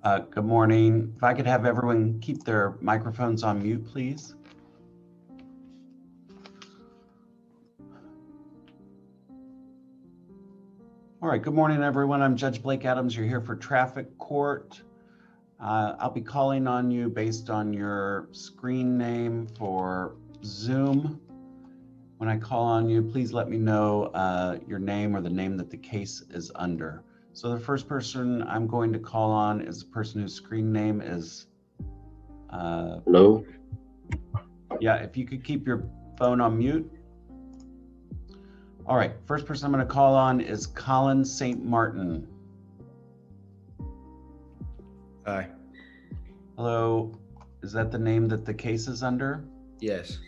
Good morning. If I could have everyone keep their microphones on mute, please. All right, good morning, everyone. I'm Judge Blake Adams. You're here for traffic court. I'll be calling on you based on your screen name for Zoom. When I call on you, please let me know your name or the name that the case is under. So the first person I'm going to call on is the person whose screen name is... Hello? Yeah, if you could keep your phone on mute. All right, first person I'm going to call on is Colin St. Martin. Hi. Hello, is that the name that the case is under? Yes.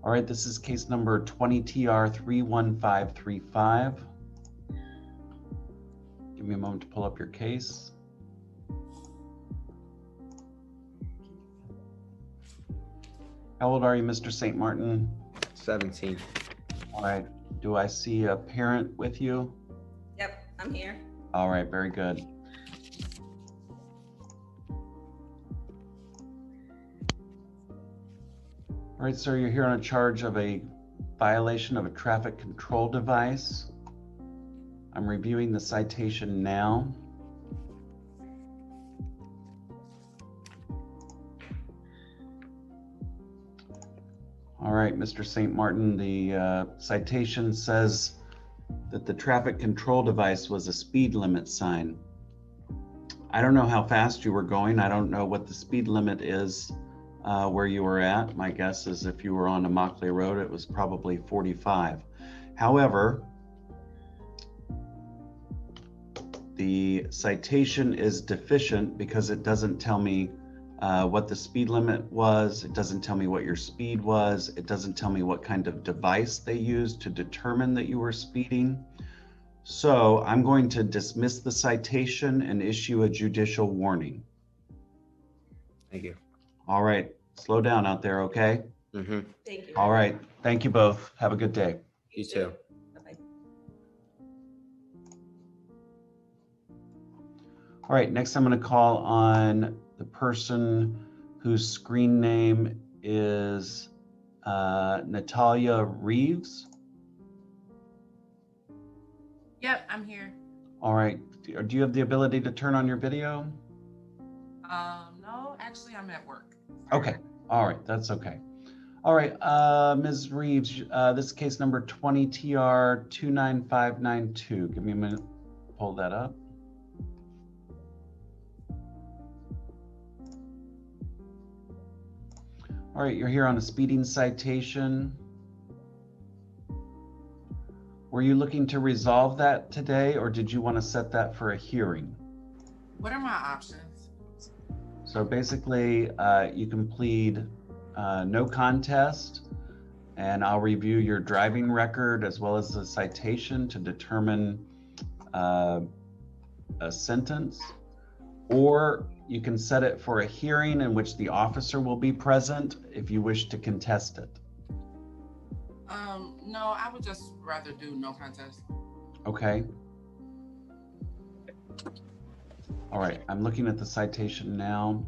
All right, this is case number 20TR31535. Give me a moment to pull up your case. How old are you, Mr. St. Martin? 17. All right, do I see a parent with you? Yep, I'm here. All right, very good. All right, sir, you're here on a charge of a violation of a traffic control device. I'm reviewing the citation now. All right, Mr. St. Martin, the citation says that the traffic control device was a speed limit sign. I don't know how fast you were going. I don't know what the speed limit is where you were at. My guess is if you were on Immokalee Road, it was probably 45. However, the citation is deficient because it doesn't tell me what the speed limit was. It doesn't tell me what your speed was. It doesn't tell me what kind of device they used to determine that you were speeding. So I'm going to dismiss the citation and issue a judicial warning. Thank you. All right, slow down out there, okay? Mm-hmm. Thank you. All right, thank you both. Have a good day. You too. Bye-bye. All right, next I'm going to call on the person whose screen name is Natalia Reeves. Yep, I'm here. All right, do you have the ability to turn on your video? No, actually I'm at work. Okay, all right, that's okay. All right, Ms. Reeves, this is case number 20TR29592. Give me a minute to pull that up. All right, you're here on a speeding citation. Were you looking to resolve that today, or did you want to set that for a hearing? What are my options? So basically, you can plead no contest, and I'll review your driving record as well as the citation to determine a sentence. Or you can set it for a hearing in which the officer will be present if you wish to contest it. No, I would just rather do no contest. Okay. All right, I'm looking at the citation now.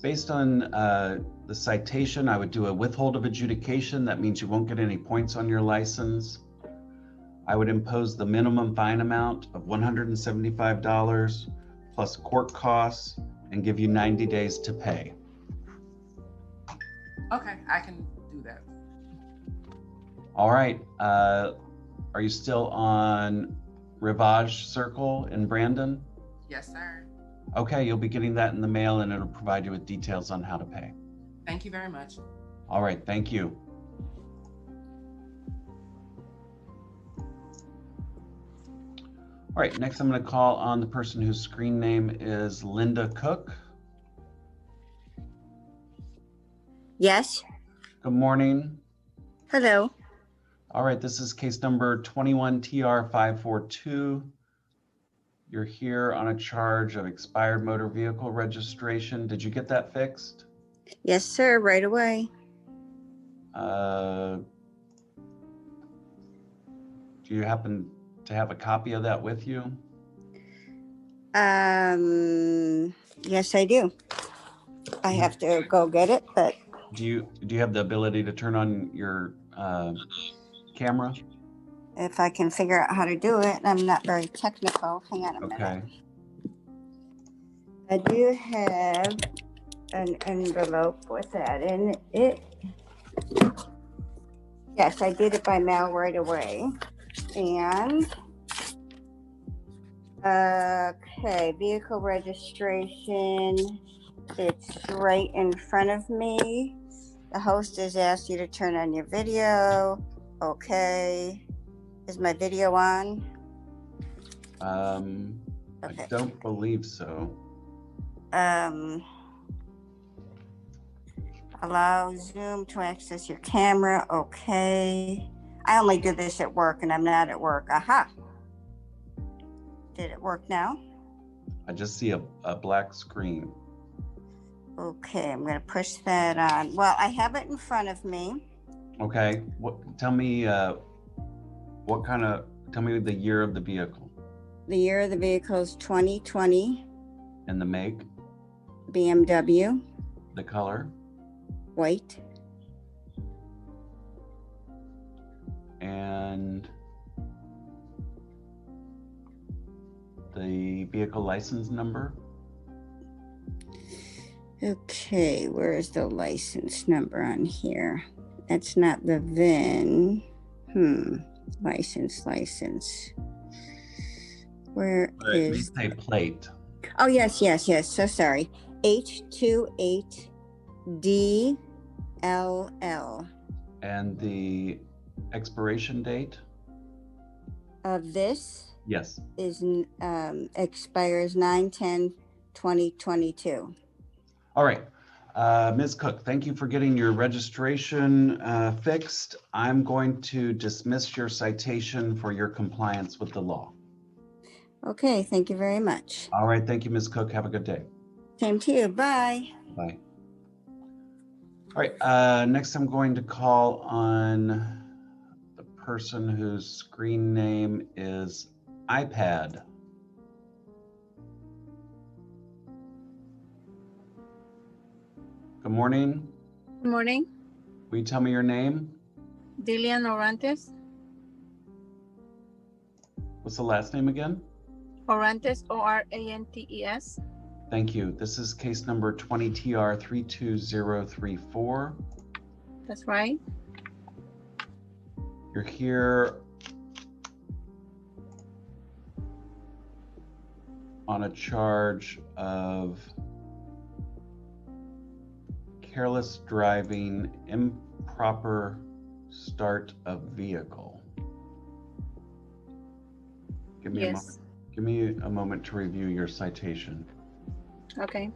Based on the citation, I would do a withhold of adjudication. That means you won't get any points on your license. I would impose the minimum fine amount of $175 plus court costs and give you 90 days to pay. Okay, I can do that. All right, are you still on Rivage Circle in Brandon? Yes, sir. Okay, you'll be getting that in the mail and it'll provide you with details on how to pay. Thank you very much. All right, thank you. All right, next I'm going to call on the person whose screen name is Linda Cook. Yes. Good morning. Hello. All right, this is case number 21TR542. You're here on a charge of expired motor vehicle registration. Did you get that fixed? Yes, sir. Right away. Do you happen to have a copy of that with you? Yes, I do. I have to go get it, but Do you have the ability to turn on your camera? if I can figure out how to do it, I'm not very technical. Hang on a minute. Okay. I do have an envelope with that in it. Yes, I did it by mail right away. And okay, vehicle registration. It's right in front of me. The host has asked you to turn on your video. Okay. Is my video on? Okay. I don't believe so. Allow Zoom to access your camera. Okay. I only do this at work and I'm not at work. Aha. Did it work now? I just see a black screen. Okay, I'm gonna push that on. Well, I have it in front of me. Okay. Tell me tell me the year of the vehicle The year of the vehicle is 2020 and the make, BMW, the color, white. and the vehicle license number. Okay, where is the license number on here? That's not the VIN. License. Where is? Say plate. Oh, yes. So sorry. H28DLL. And the expiration date? Of this Yes. is expires 9/10/2022. All right. Ms. Cook, thank you for getting your registration fixed. I'm going to dismiss your citation for your compliance with the law. Okay, thank you very much. All right. Thank you, Ms. Cook. Have a good day. Same to you. Bye. Bye. All right. Next, I'm going to call on the person whose screen name is iPad. Good morning. Good morning, Will you tell me your name? Dilian Orantes. What's the last name again? Orantes, Orantes. Thank you. This is case number 20TR32034. That's right. You're here on a charge of careless driving, improper start of vehicle. Give me a moment. Yes. Give me a moment to review your citation. Okay.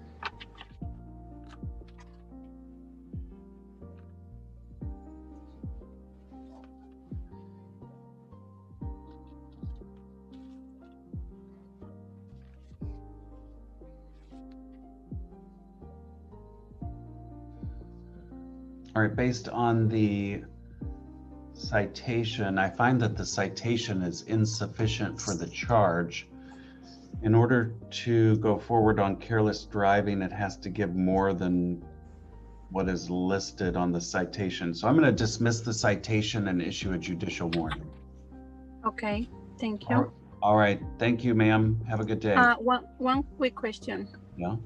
All right, based on the citation, I find that the citation is insufficient for the charge. In order to go forward on careless driving, it has to give more than what is listed on the citation. So I'm going to dismiss the citation and issue a judicial warning. Okay. Thank you. All right. Thank you, ma'am. Have a good day. One quick question. Yeah.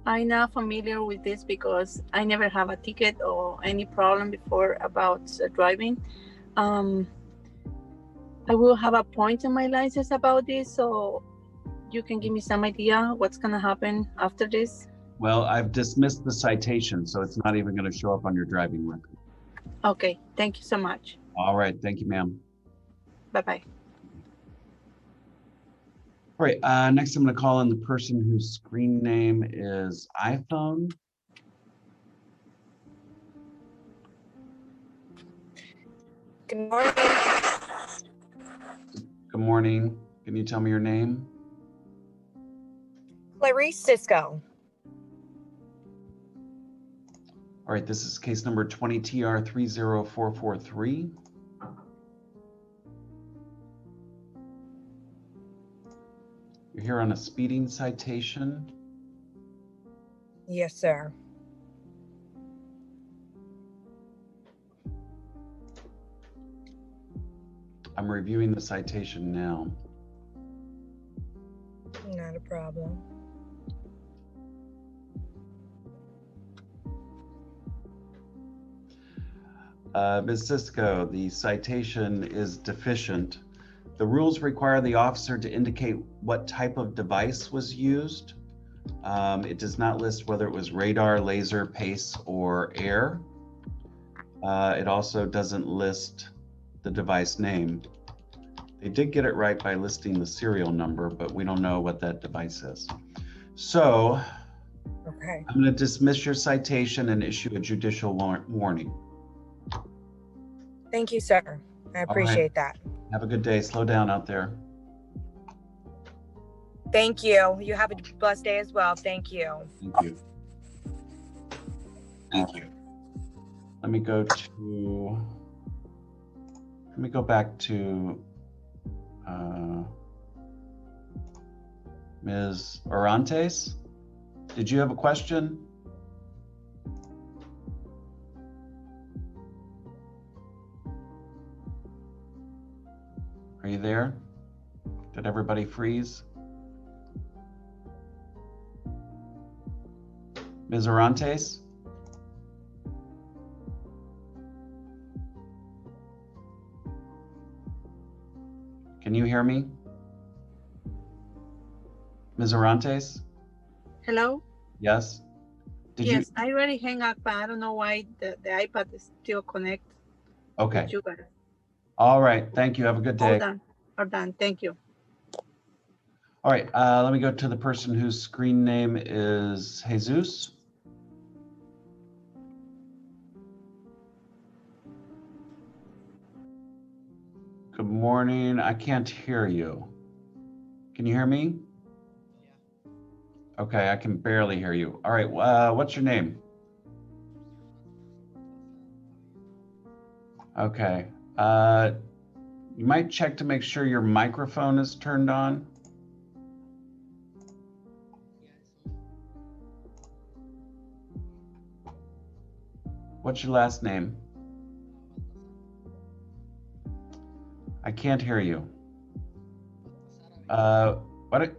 I'm not familiar with this because I never have a ticket or any problem before about driving. I will have a point in my license about this, so you can give me some idea what's gonna happen after this. Well, I've dismissed the citation, so it's not even going to show up on your driving record. Okay, thank you so much. All right. Thank you, ma'am. Bye-bye. All right, next I'm going to call in the person whose screen name is iPhone. Good morning. Good morning. Can you tell me your name? Clarice Cisco. All right, this is case number 20TR30443. You're here on a speeding citation. Yes, sir. I'm reviewing the citation now. Not a problem. Ms. Cisco, the citation is deficient. The rules require the officer to indicate what type of device was used. It does not list whether it was radar, laser, pace, or air. It also doesn't list the device name. They did get it right by listing the serial number, but we don't know what that device is. So Okay. I'm going to dismiss your citation and issue a judicial warning. Thank you, sir. I appreciate that. Have a good day. Slow down out there. Thank you. You have a blessed day as well. Thank you. Thank you. Thank you. Let me go back to Ms. Orantes. Did you have a question? Are you there? Did everybody freeze? Ms. Orantes? Can you hear me? Ms. Orantes? Hello? Yes? Yes, I already hang up, but I don't know why the iPad is still connected. Okay. With you guys. All right. Thank you. Have a good day. All done. Thank you. All right. Let me go to the person whose screen name is Jesus. Good morning. I can't hear you. Can you hear me? Okay, I can barely hear you. All right, what's your name? Okay, you might check to make sure your microphone is turned on. What's your last name? I can't hear you. What?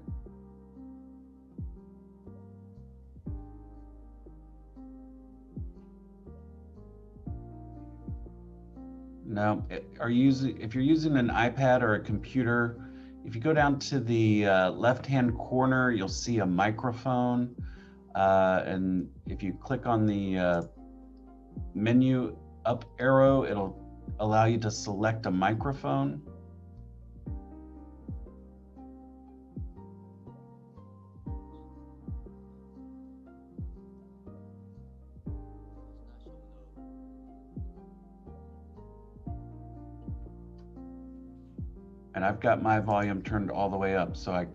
No, if you're using an iPad or a computer, if you go down to the left-hand corner, you'll see a microphone. And if you click on the menu up arrow, it'll allow you to select a microphone. And I've got my volume turned all the way up, so I'm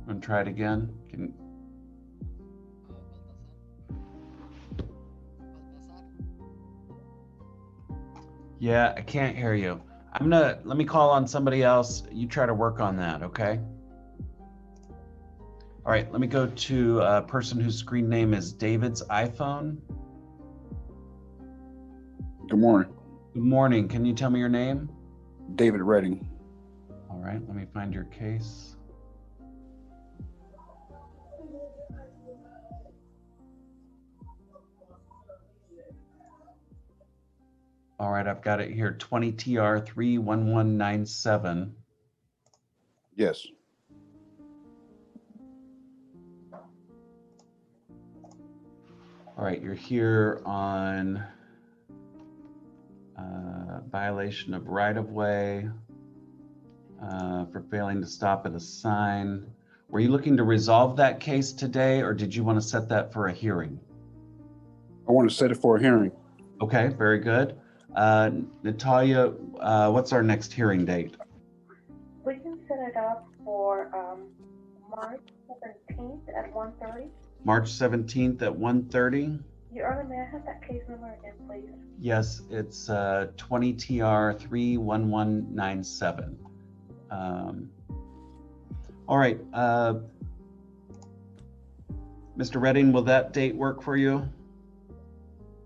gonna try it again. Yeah, I can't hear you. Let me call on somebody else. You try to work on that, okay? All right, let me go to a person whose screen name is David's iPhone. Good morning. Good morning. Can you tell me your name? David Redding. All right, let me find your case. All right, I've got it here, 20 TR 31197. Yes. All right, you're here on violation of right-of-way for failing to stop at a sign. Were you looking to resolve that case today, or did you want to set that for a hearing? I want to set it for a hearing. Okay, very good. Natalia, what's our next hearing date? We can set it up for March 17th at 1:30. March 17th at 1:30. Your Honor, may I have that case number again, please? Yes, it's 20 TR 31197. All right, Mr. Redding, will that date work for you?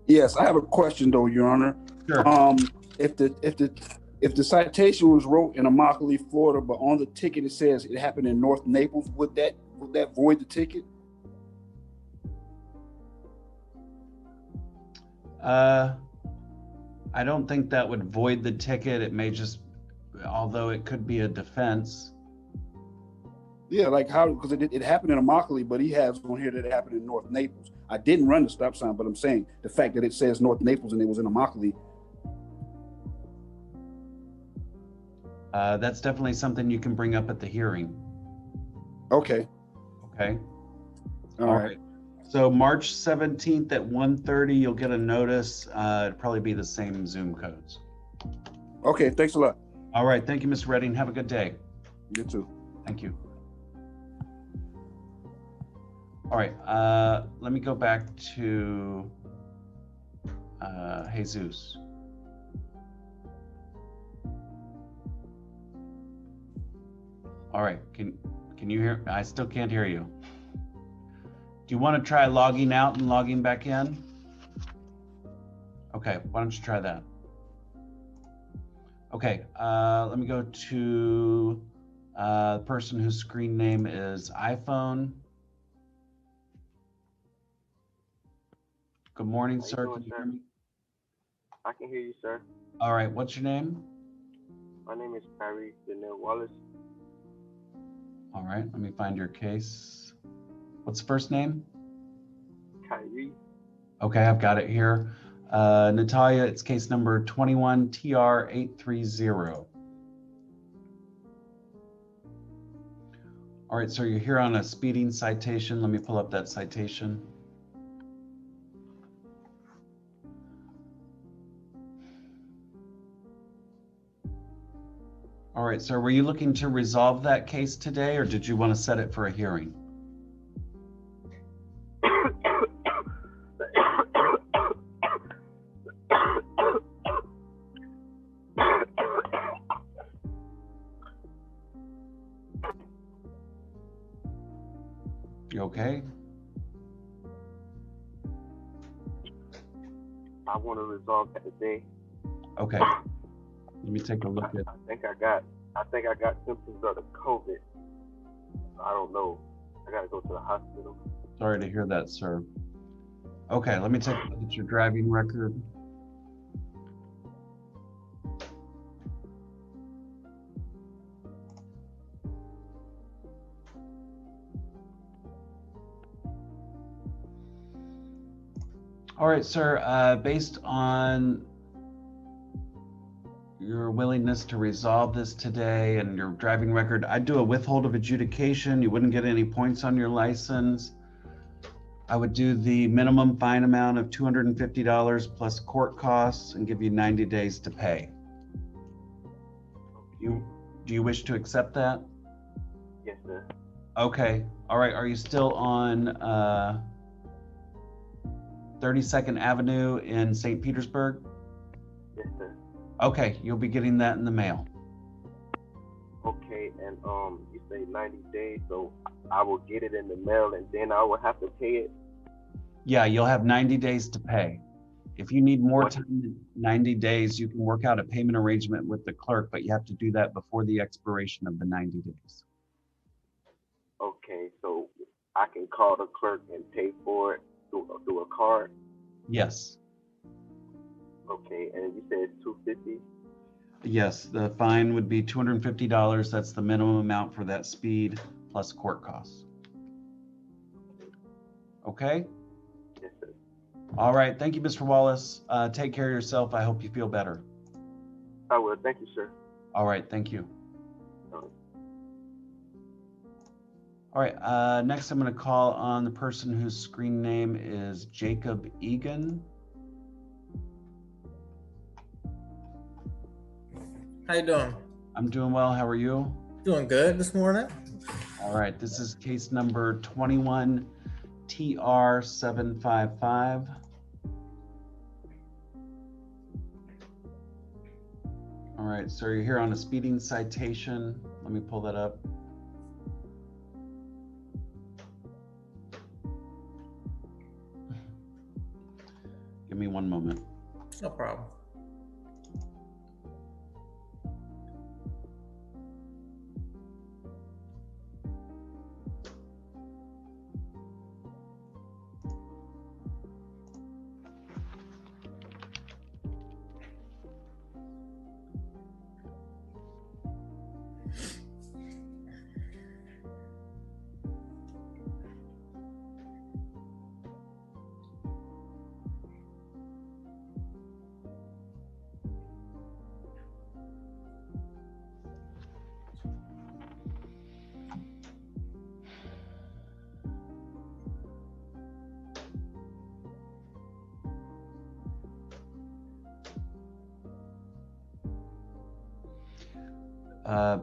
Yes, I have a question though, Your Honor. Sure. If the citation was wrote in Immokalee, Florida, but on the ticket it says it happened in North Naples, would that void the ticket? I don't think that would void the ticket. It may just, although it could be a defense. Yeah, like how, because it happened in Immokalee, but he has on here that it happened in North Naples. I didn't run the stop sign, but I'm saying the fact that it says North Naples and it was in Immokalee. That's definitely something you can bring up at the hearing. Okay. Okay. All right. So March 17th at 1:30, you'll get a notice. It'll probably be the same Zoom codes. Okay, thanks a lot. All right. Thank you, Mr. Redding. Have a good day. You too. Thank you. All right. Let me go back to Jesus. All right. Can you hear? I still can't hear you. Do you want to try logging out and logging back in? Okay, why don't you try that? Okay, let me go to the person whose screen name is iPhone. Good morning, sir. Can you hear me? I can hear you, sir. All right, what's your name? My name is Kyrie Donnell Wallace. All right, let me find your case. What's the first name? Kyrie. Okay, I've got it here. Natalia, it's case number 21 TR 830. All right, so you're here on a speeding citation. Let me pull up that citation. All right, so were you looking to resolve that case today, or did you want to set it for a hearing? You okay? I want to resolve that today. Okay. Let me take a look at. I think I got symptoms of the COVID. I don't know. I gotta go to the hospital. Sorry to hear that, sir. Okay, let me take a look at your driving record. All right, sir, based on your willingness to resolve this today and your driving record, I'd do a withhold of adjudication. You wouldn't get any points on your license. I would do the minimum fine amount of $250 plus court costs and give you 90 days to pay. Do you wish to accept that? Yes, sir. Okay. All right. Are you still on 32nd Avenue in St. Petersburg? Yes, sir. Okay. You'll be getting that in the mail. Okay, and you say 90 days, so I will get it in the mail and then I will have to pay it? Yeah, you'll have 90 days to pay. If you need more time than 90 days, you can work out a payment arrangement with the clerk, but you have to do that before the expiration of the 90 days. Okay, so I can call the clerk and pay for it through a card? Yes. Okay, and you said it's $250? Yes, the fine would be $250. That's the minimum amount for that speed plus court costs. Okay? Yes, sir. All right. Thank you, Mr. Wallace. Take care of yourself. I hope you feel better. I will. Thank you, sir. All right. Thank you. All right. Next, I'm going to call on the person whose screen name is Jacob Egan. How you doing? I'm doing well. How are you? Doing good this morning. All right. This is case number 21 TR 755. All right, so you're here on a speeding citation. Let me pull that up. Give me one moment. No problem.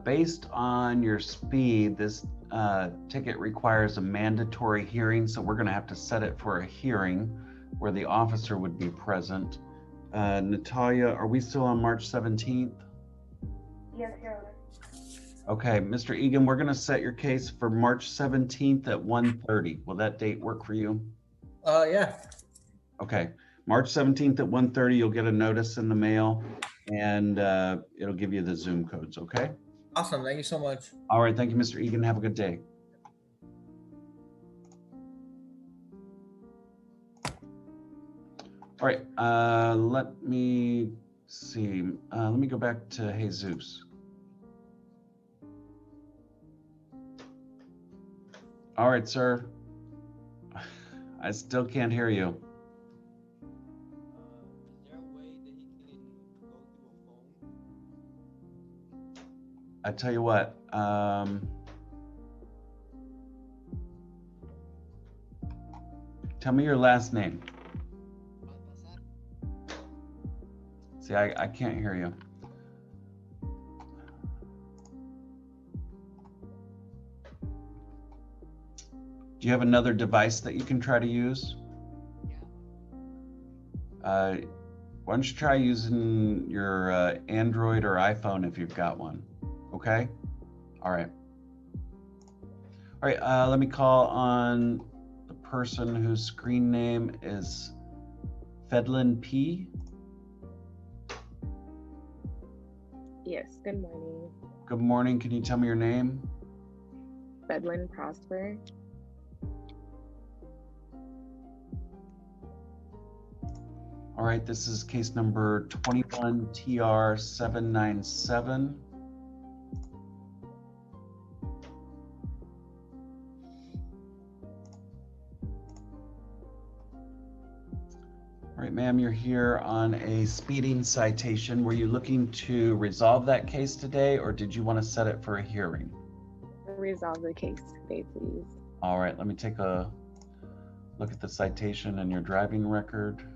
Based on your speed, this ticket requires a mandatory hearing, so we're going to have to set it for a hearing where the officer would be present. Natalia, are we still on March 17th? Yes, Your Honor. Okay, Mr. Egan, we're going to set your case for March 17th at 1:30. Will that date work for you? Yeah. Okay, March 17th at 1:30, you'll get a notice in the mail, and it'll give you the Zoom codes, okay? Awesome. Thank you so much. All right, thank you, Mr. Egan. Have a good day. All right, let me see. Let me go back to Jesus. All right, sir. I still can't hear you. Is there a way that he can go through a phone? I tell you what, tell me your last name. See, I can't hear you. Do you have another device that you can try to use? Why don't you try using your Android or iPhone if you've got one? Okay. All right. All right. Let me call on the person whose screen name is Fedlin P. Yes, good morning. Good morning. Can you tell me your name? Fedlin Prosper. All right. This is case number 21 TR 797. All right, ma'am, you're here on a speeding citation. Were you looking to resolve that case today, or did you want to set it for a hearing? Resolve the case today, please. All right, let me take a look at the citation and your driving record.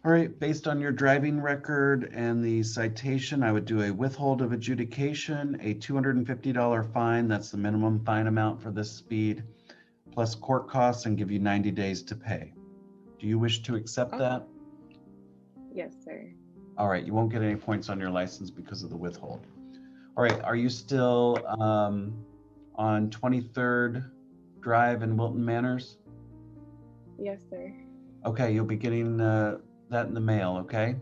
All right, based on your driving record and the citation, I would do a withhold of adjudication, a $250 fine, that's the minimum fine amount for this speed, plus court costs, and give you 90 days to pay. Do you wish to accept that? Yes, sir. All right, you won't get any points on your license because of the withhold. All right, are you still on 23rd Drive in Wilton Manors? Yes, sir. Okay, you'll be getting that in the mail, okay?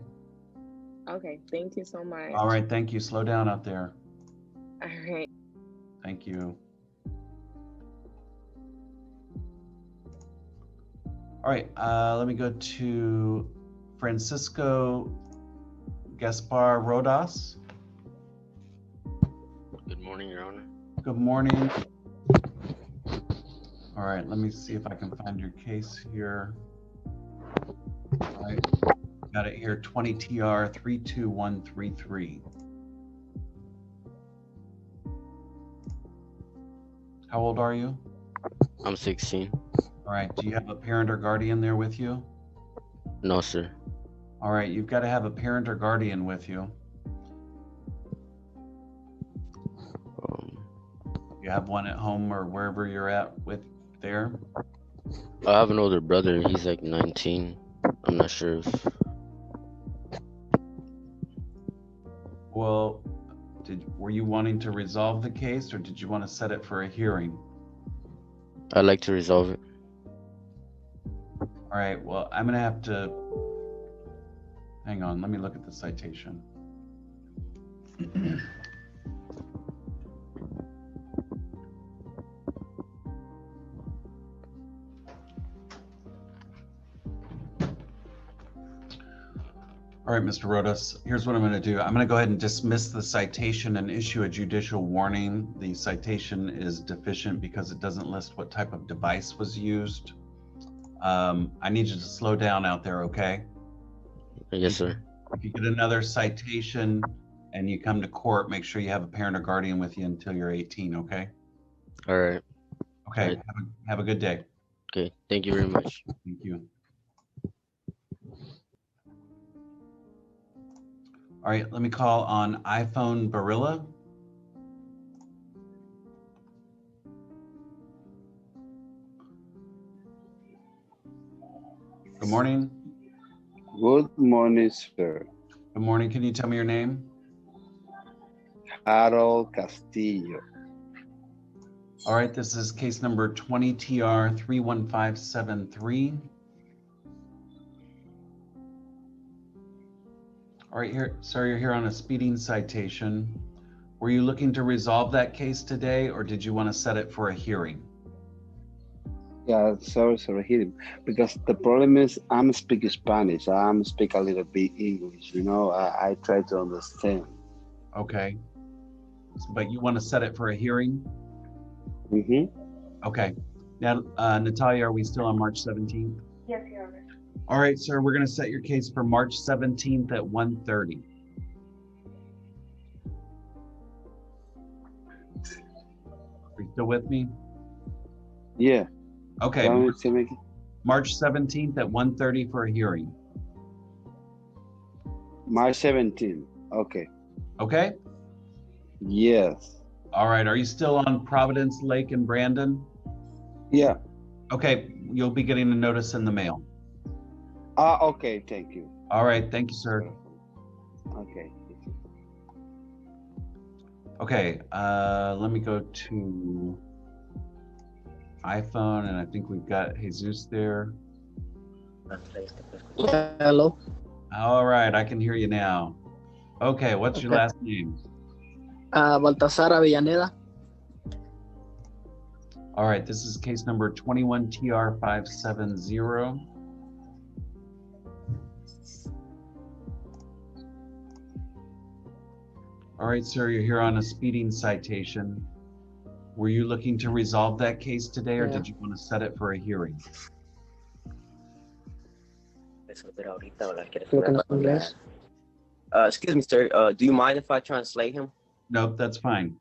Okay, thank you so much. All right, thank you. Slow down out there. All right. Thank you. All right, let me go to Francisco Gaspar Rodas. Good morning, Your Honor. Good morning. All right, let me see if I can find your case here. All right, got it here, 20 TR 32133. How old are you? I'm 16. All right. Do you have a parent or guardian there with you? No, sir. All right. You've got to have a parent or guardian with you. You have one at home or wherever you're at with there? I have an older brother. He's like 19. I'm not sure if... Well, were you wanting to resolve the case or did you want to set it for a hearing? I'd like to resolve it. All right, well, I'm gonna have to, hang on, let me look at the citation. All right, Mr. Rodas, here's what I'm gonna do. I'm gonna go ahead and dismiss the citation and issue a judicial warning. The citation is deficient because it doesn't list what type of device was used. I need you to slow down out there, okay? Yes, sir. If you get another citation and you come to court, make sure you have a parent or guardian with you until you're 18, okay? All right. Okay, All right. have a good day. Okay, thank you very much. Thank you. All right, let me call on iPhone Barilla. Good morning. Good morning, sir. Good morning. Can you tell me your name? Harold Castillo. All right, this is case number 20 TR 31573. All right, here, sir, you're here on a speeding citation. Were you looking to resolve that case today or did you want to set it for a hearing? Yeah, sorry, hearing. Because the problem is I'm speaking Spanish. I'm speak a little bit English, you know, I try to understand. Okay, but you want to set it for a hearing? Mm-hmm. Okay. Now, Natalia, are we still on March 17th? Yes, Your Honor. All right, sir, we're going to set your case for March 17th at 1:30. Are you still with me? Yeah. Okay. March, March 17th at 1:30 for a hearing. March 17th. Okay. Okay? Yes. All right. Are you still on Providence Lake in Brandon? Yeah. Okay. You'll be getting a notice in the mail. Okay. Thank you. All right. Thank you, sir. Okay. Okay. Let me go to iPhone, and I think we've got Jesus there. Hello. All right. I can hear you now. Okay. What's your last name? Baltasar Avellaneda. All right. This is case number 21 TR 570. All right, sir, you're here on a speeding citation. Were you looking to resolve that case today or did you want to set it for a hearing? Excuse me, sir. Do you mind if I translate him? Nope, that's fine.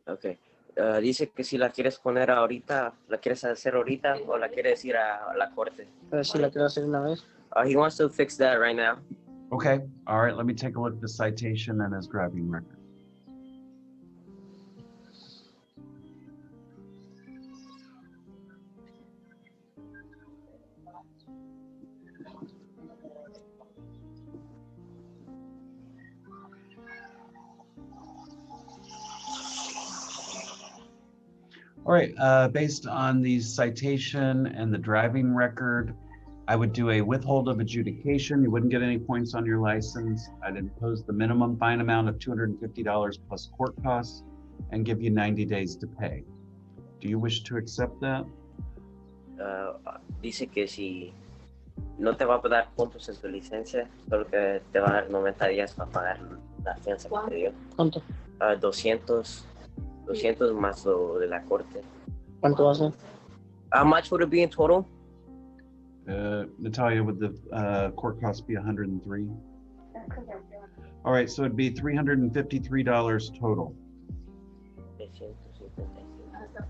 Okay. Dice que si la quieres poner ahorita, la quieres hacer ahorita o la quieres ir a la corte. Si la quiero hacer una vez. He wants to fix that right now. Okay. All right, let me take a look at the citation and his driving record. All right, based on the citation and the driving record, I would do a withhold of adjudication. You wouldn't get any points on your license. I'd impose the minimum fine amount of $250 plus court costs and give you 90 days to pay. Do you wish to accept that? Dice que si no te va a dar puntos en tu licencia, solo que te va a dar 90 días para pagar la fianza que te dio. ¿Cuánto? 200 más lo de la corte. ¿Cuánto va a ser? How much would it be in total? Natalia, would the court cost be 103? All right, so it'd be $353 total.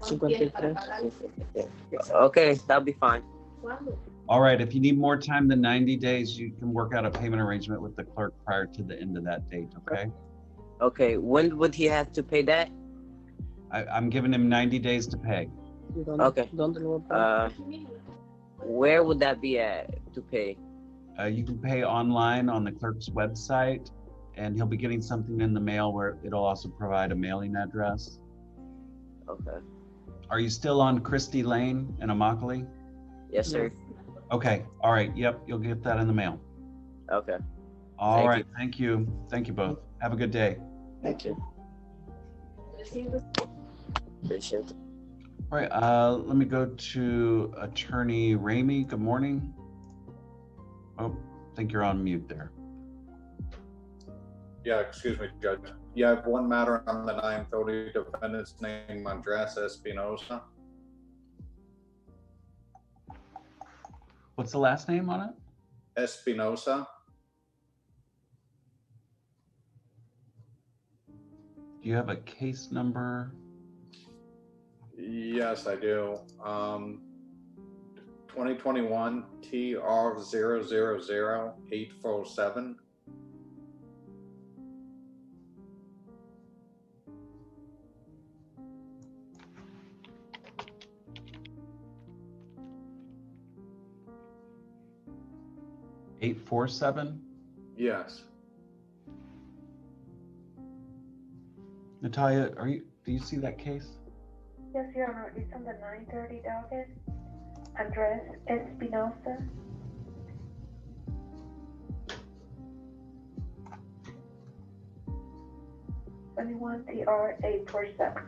53. Okay, that'll be fine. All right, if you need more time than 90 days, you can work out a payment arrangement with the clerk prior to the end of that date, okay? Okay, when would he have to pay that? I'm giving him 90 days to pay. Okay. Where would that be at to pay? You can pay online on the clerk's website, and he'll be getting something in the mail where it'll also provide a mailing address. Okay. Are you still on Christie Lane in Immokalee? Yes, sir. Okay, all right, yep, you'll get that in the mail. Okay. All right, thank you. Thank you both. Have a good day. Thank you. Appreciate it. All right, let me go to Attorney Ramey. Good morning. Oh, I think you're on mute there. Yeah, excuse me, Judge. Yeah, I have one matter on the 930 defendant's name, Andres Espinosa. What's the last name on it? Espinosa. Do you have a case number? Yes, I do. 2021 TR000847. $847? Yes. Natalia, do you see that case? Yes, Your Honor, it's on the 930 docket. Andres Espinosa. #21 TR847.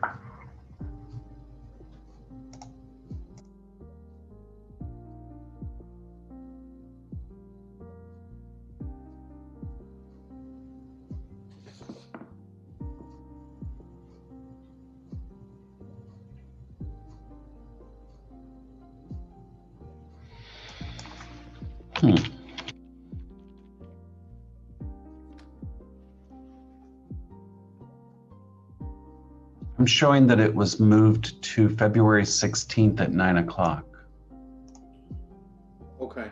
I'm showing that it was moved to February 16th at 9 o'clock. Okay.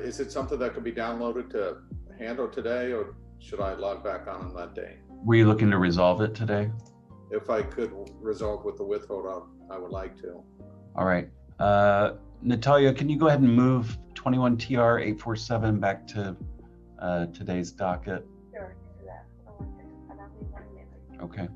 Is it something that could be downloaded to handle today, or should I log back on that day? Were you looking to resolve it today? If I could resolve with the withhold, I would like to. All right. Natalia, can you go ahead and move 21 TR 847 back to today's docket? Sure, do that. Hold on 1 second. Allow me 1 minute. Okay.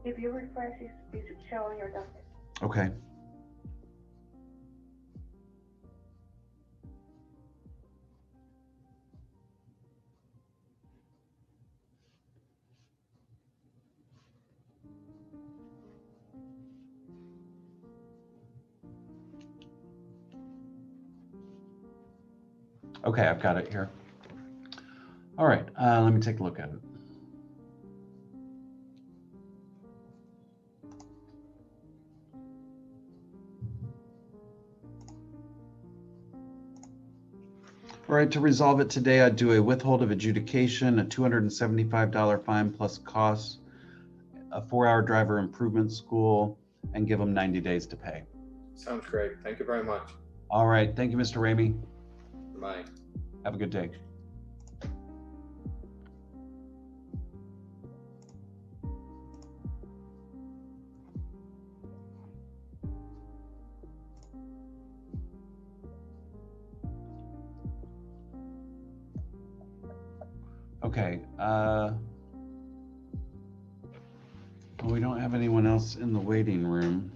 If you refresh, it should show on your docket. Okay. Okay, I've got it here. All right, let me take a look at it. All right, to resolve it today, I'd do a withhold of adjudication, a $275 fine plus costs, a 4-hour driver improvement school, and give them 90 days to pay. Sounds great. Thank you very much. All right, thank you, Mr. Ramey. Bye. Have a good day. Okay, well, we don't have anyone else in the waiting room.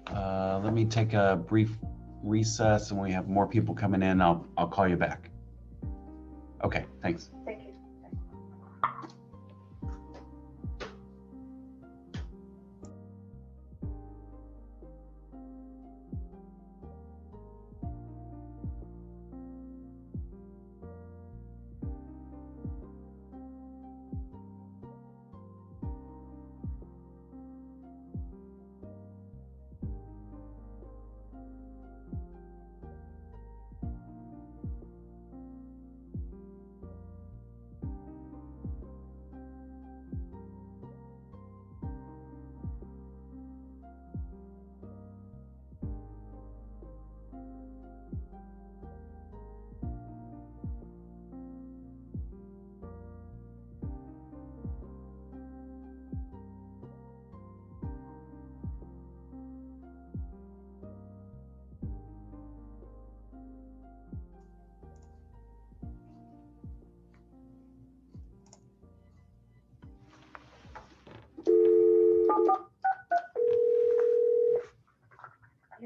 Let me take a brief recess, and we have more people coming in. I'll call you back. Okay, thanks. Thank you.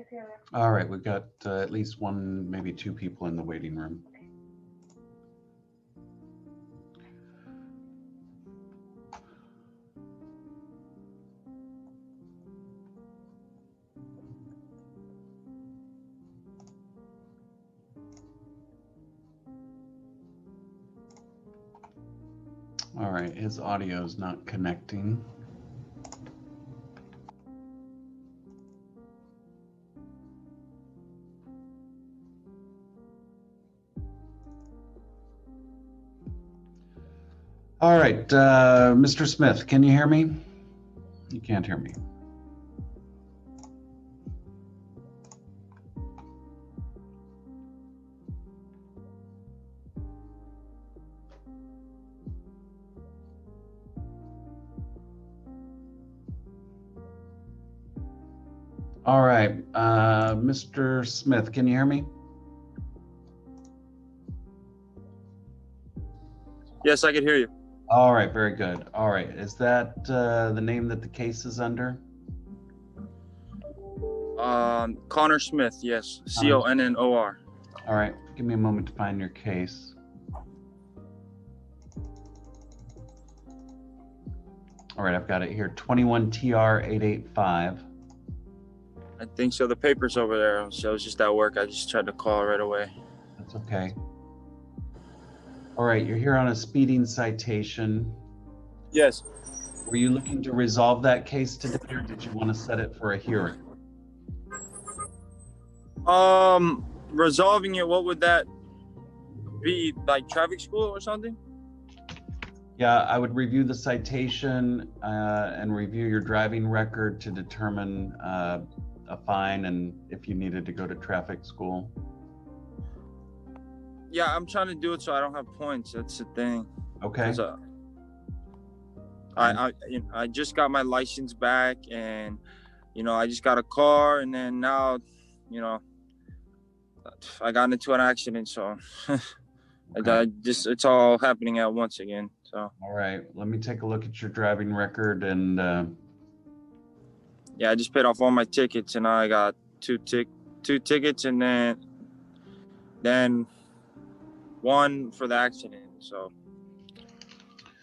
Sierra. All right, we've got at least one, maybe two people in the waiting room. All right, his audio is not connecting. All right, Mr. Smith, can you hear me? You can't hear me. All right, Mr. Smith, can you hear me? Yes, I can hear you. All right, very good. All right, is that the name that the case is under? Connor Smith, yes. Connor. All right, give me a moment to find your case. All right, I've got it here, 21 TR 885. I think so. The paper's over there. So I was just at work. I just tried to call right away. That's okay. All right, you're here on a speeding citation. Yes. Were you looking to resolve that case today, or did you want to set it for a hearing? Resolving it, what would that be, like traffic school or something? Yeah, I would review the citation and review your driving record to determine a fine and if you needed to go to traffic school. Yeah, I'm trying to do it so I don't have points. That's the thing. Okay. I just got my license back, and I just got a car, and then now, I got into an accident, so it's all happening at once again. So. All right, let me take a look at your driving record and. Yeah, I just paid off all my tickets, and now I got two tickets, and then one for the accident. So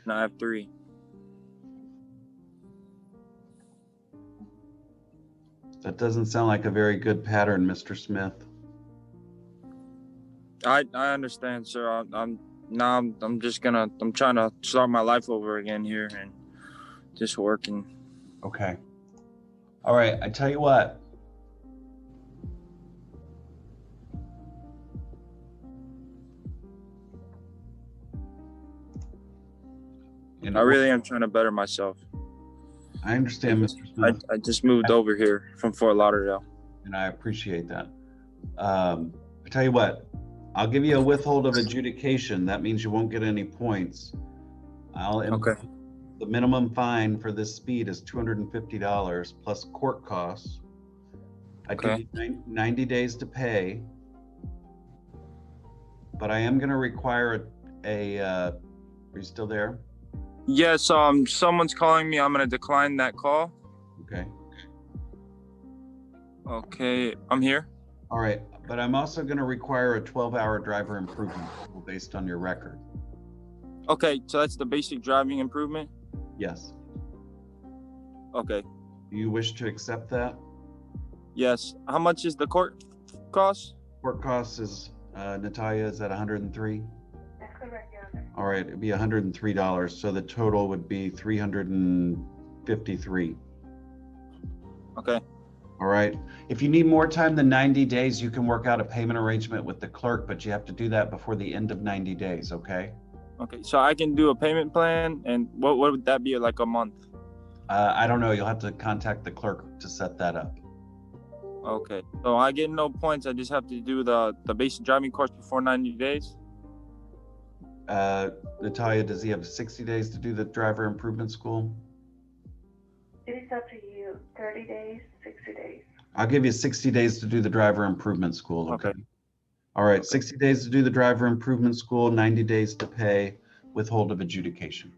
now I have 3. That doesn't sound like a very good pattern, Mr. Smith. I understand, sir. I'm trying to start my life over again here and just working. Okay. All right, I tell you what. I really am trying to better myself. I understand, Mr. Smith. I just moved over here from Fort Lauderdale. And I appreciate that. I tell you what, I'll give you a withhold of adjudication. That means you won't get any points. Okay. The minimum fine for this speed is $250 plus court costs. I give you 90 days to pay, but I am going to require are you still there? Yes, someone's calling me. I'm going to decline that call. Okay. Okay, I'm here. All right, but I'm also going to require a 12-hour driver improvement based on your record. Okay, so that's the basic driving improvement? Yes. Okay. Do you wish to accept that? Yes. How much is the court cost? Court cost is, Natalia, is at 103? That's correct, Your Honor. All right, it'd be $103, so the total would be $353. Okay. All right. If you need more time than 90 days, you can work out a payment arrangement with the clerk, but you have to do that before the end of 90 days, okay? Okay, so I can do a payment plan, and what would that be, like a month? I don't know. You'll have to contact the clerk to set that up. Okay, so I get no points. I just have to do the basic driving course before 90 days? Natalia, does he have 60 days to do the driver improvement school? It is up to you. 30 days, 60 days. I'll give you 60 days to do the driver improvement school, okay? Okay. All right, 60 days to do the driver improvement school, 90 days to pay, withhold of adjudication.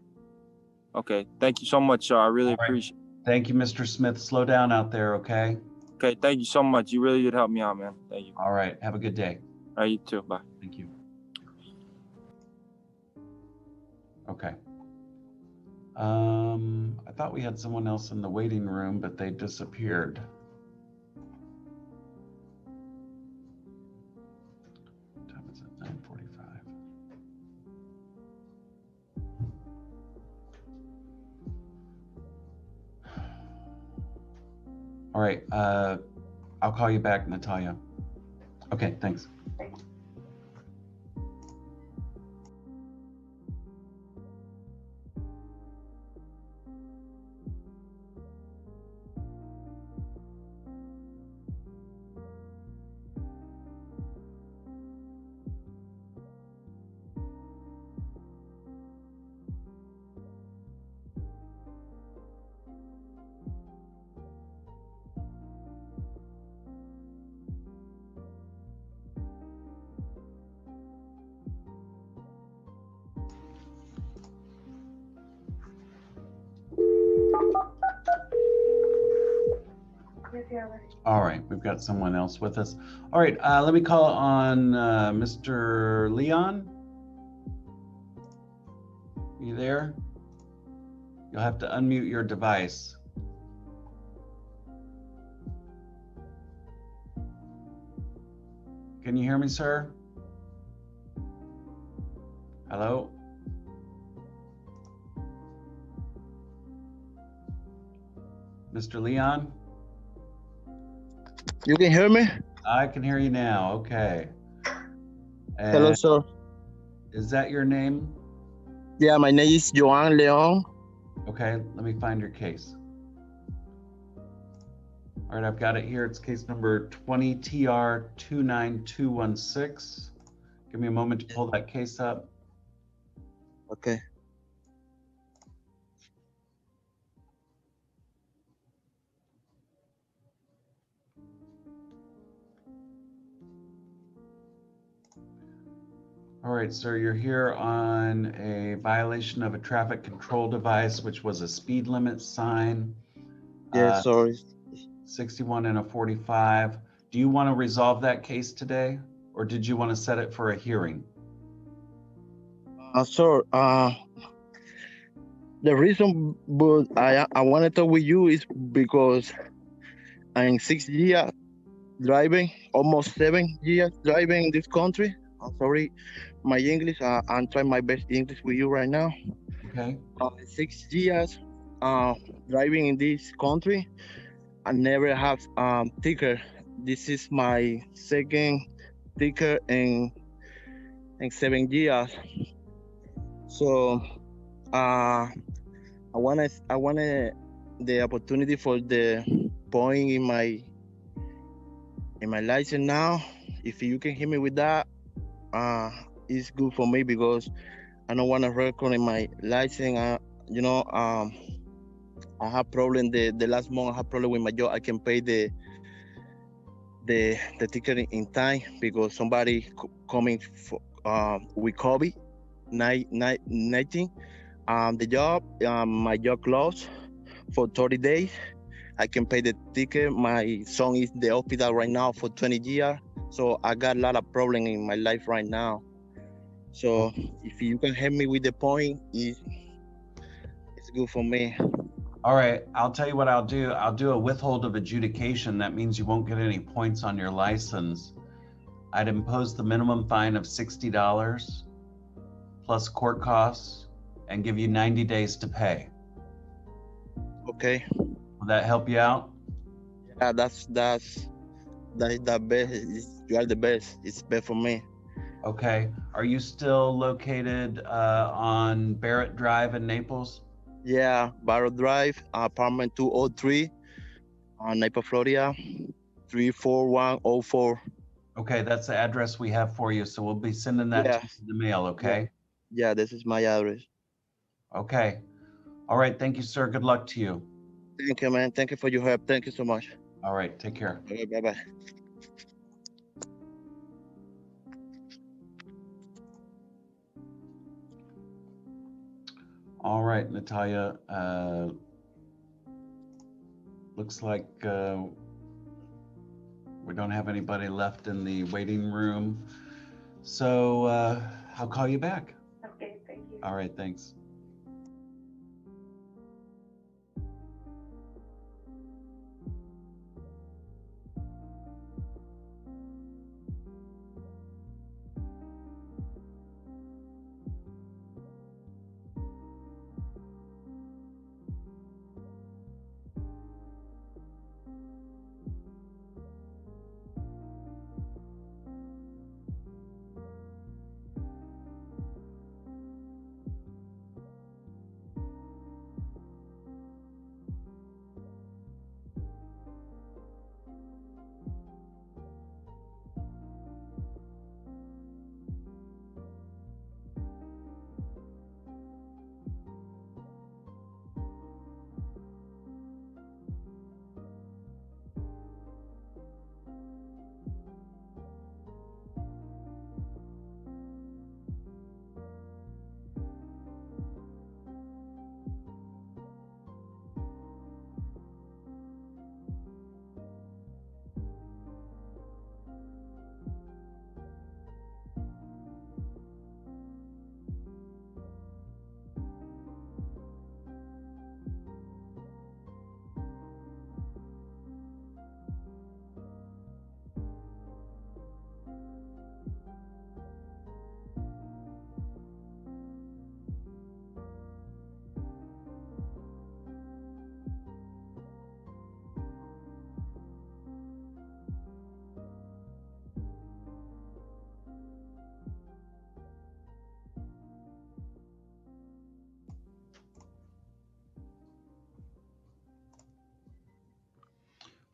Okay, thank you so much, sir. I really appreciate it. Thank you, Mr. Smith. Slow down out there, okay? Okay, thank you so much. You really did help me out, man. Thank you. All right. Have a good day. All right, you too. Bye. Thank you. Okay. I thought we had someone else in the waiting room, but they disappeared. What time is it? 9:45. All right. I'll call you back, Natalia. Okay, thanks. All right, we've got someone else with us. All right, let me call on Mr. Leon. You there? You'll have to unmute your device. Can you hear me, sir? Hello? Mr. Leon? You can hear me? I can hear you now. Okay. Hello, And sir. is that your name? Yeah, my name is Joan Leon. Okay, let me find your case. All right, I've got it here. It's case number 20TR29216. Give me a moment to pull that case up. Okay. All right, sir, you're here on a violation of a traffic control device, which was a speed limit sign. Yes, sorry. 61 and a 45. Do you want to resolve that case today, or did you want to set it for a hearing? Sir, the reason but I want to talk with you is because I'm 6 years driving, almost 7 years driving in this country. I'm sorry, my English, I'm trying my best English with you right now. Okay. 6 years driving in this country. I never have ticket. This is my second ticket in 7 years. So I wanted the opportunity for the point in my license now. If you can hear me with that, it's good for me because I don't want to record in my license. I have problem. The last month I have problem with my job. I can pay the ticket in time because somebody coming for, with COVID-19. The job, my job closed for 30 days. I can pay the ticket. My son is in the hospital right now for 20 years. So I got a lot of problem in my life right now. So if you can help me with the point, it's good for me. All right, I'll tell you what I'll do. I'll do a withhold of adjudication. That means you won't get any points on your license. I'd impose the minimum fine of $60 plus court costs and give you 90 days to pay. Okay. Will that help you out? Yeah, that is the best. You are the best. It's best for me. Okay. Are you still located on Barrett Drive in Naples? Yeah, Barrow Drive, apartment 203, Naples, Florida, 34104. Okay, that's the address we have for you. So we'll be sending that to you in the mail, okay? Yeah, this is my address. Okay. All right, thank you, sir. Good luck to you. Thank you, man. Thank you for your help. Thank you so much. All right, take care. Okay, bye-bye. All right, Natalia. Looks like We don't have anybody left in the waiting room. So I'll call you back. Okay, thank you. All right, thanks.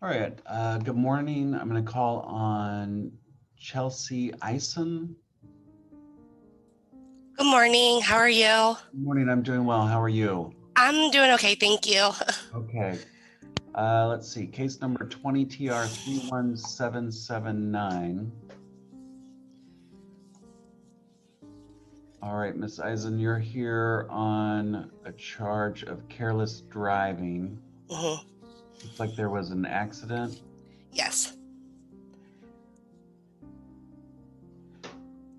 All right, good morning. I'm going to call on Chelsea Eisen. Good morning. How are you? Good morning. I'm doing well. How are you? I'm doing okay. Thank you. Okay. Let's see. Case number 20 TR 31779. All right, Miss Eisen, you're here on a charge of careless driving. Mm-hmm. Looks like there was an accident. Yes.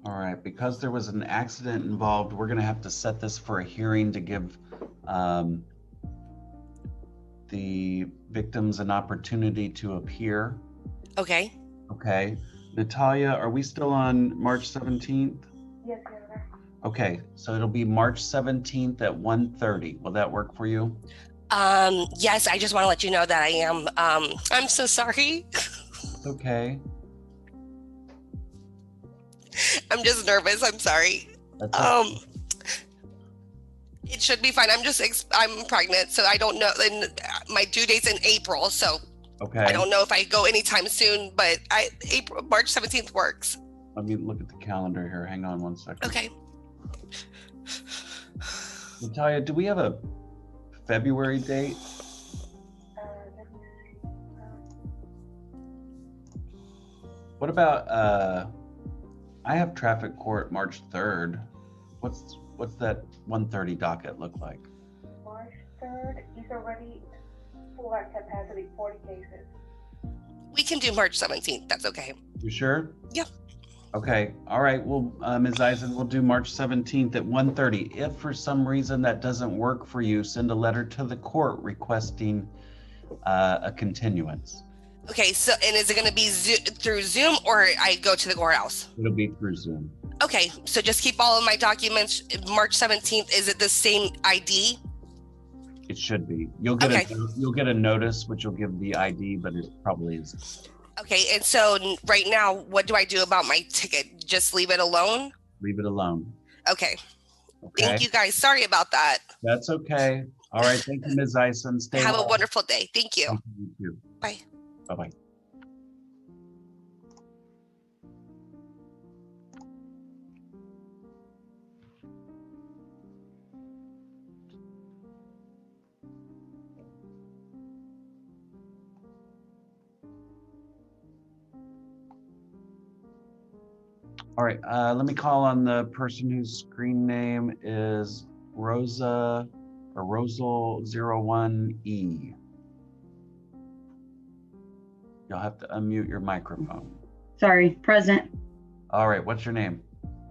All right, because there was an accident involved, we're going to have to set this for a hearing to give the victims an opportunity to appear. Okay. Okay. Natalia, are we still on March 17th? Yes, Your Honor. Okay, so it'll be March 17th at 1:30. Will that work for you? Yes, I just want to let you know that I am, I'm so sorry. Okay. I'm just nervous. I'm sorry. That's okay. It should be fine. I'm pregnant, so I don't know. And my due date's in April, so Okay. I don't know if I go anytime soon, but March 17th works. Let me look at the calendar here. Hang on one second. Okay. Natalia, do we have a February date? Let me see. What about I have traffic court March 3rd. What's that 1:30 docket look like? March 3rd is already full at capacity, 40 cases. We can do March 17th. That's okay. You sure? Yeah. Okay. All right. Well, Ms. Eisen, we'll do March 17th at 1:30. If for some reason that doesn't work for you, send a letter to the court requesting a continuance. Okay, so, and is it going to be through Zoom or I go to the courthouse? It'll be through Zoom. Okay, so just keep all of my documents. March 17th, is it the same ID? It should be. You'll get a notice which will give the ID, but it probably is. Okay, and so right now, what do I do about my ticket? Just leave it alone? Leave it alone. Okay. Thank you guys. Sorry about that. That's okay. All right. Thank you, Ms. Eisen. Stay Have well. a wonderful day. Thank you. Thank you. Bye. Bye-bye. All right, let me call on the person whose screen name is Rosa or Rosal 01E. You'll have to unmute your microphone. Sorry, present. All right, what's your name?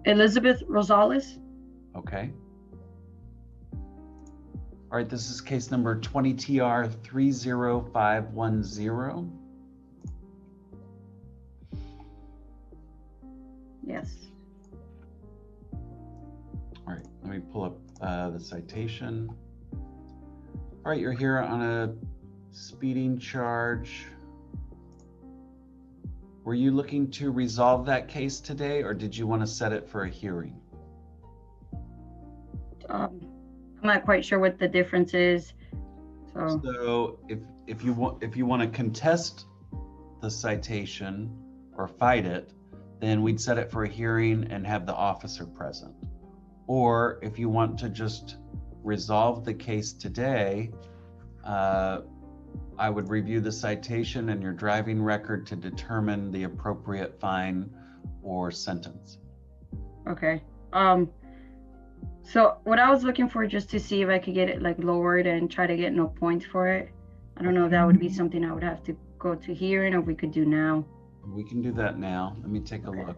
Elizabeth Rosales. Okay. All right, this is case number 20TR 30510. Yes. All right, let me pull up the citation. All right, you're here on a speeding charge. Were you looking to resolve that case today, or did you want to set it for a hearing? I'm not quite sure what the difference is. So if you want to contest the citation or fight it, then we'd set it for a hearing and have the officer present. Or if you want to just resolve the case today, I would review the citation and your driving record to determine the appropriate fine or sentence. Okay. So what I was looking for, just to see if I could get it like lowered and try to get no points for it. I don't know if that would be something I would have to go to hearing, or if we could do now. We can do that now. Let me take a look.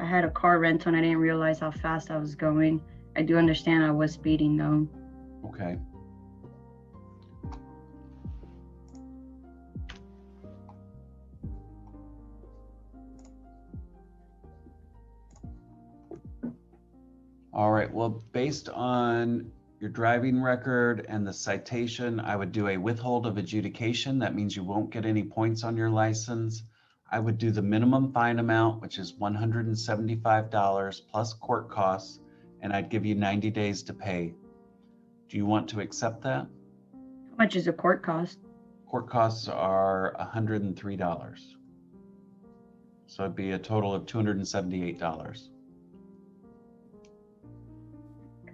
I had a car rental and I didn't realize how fast I was going. I do understand I was speeding though. Okay. All right, well, based on your driving record and the citation, I would do a withhold of adjudication. That means you won't get any points on your license. I would do the minimum fine amount, which is $175 plus court costs, and I'd give you 90 days to pay. Do you want to accept that? How much is a court cost? Court costs are $103. So it'd be a total of $278.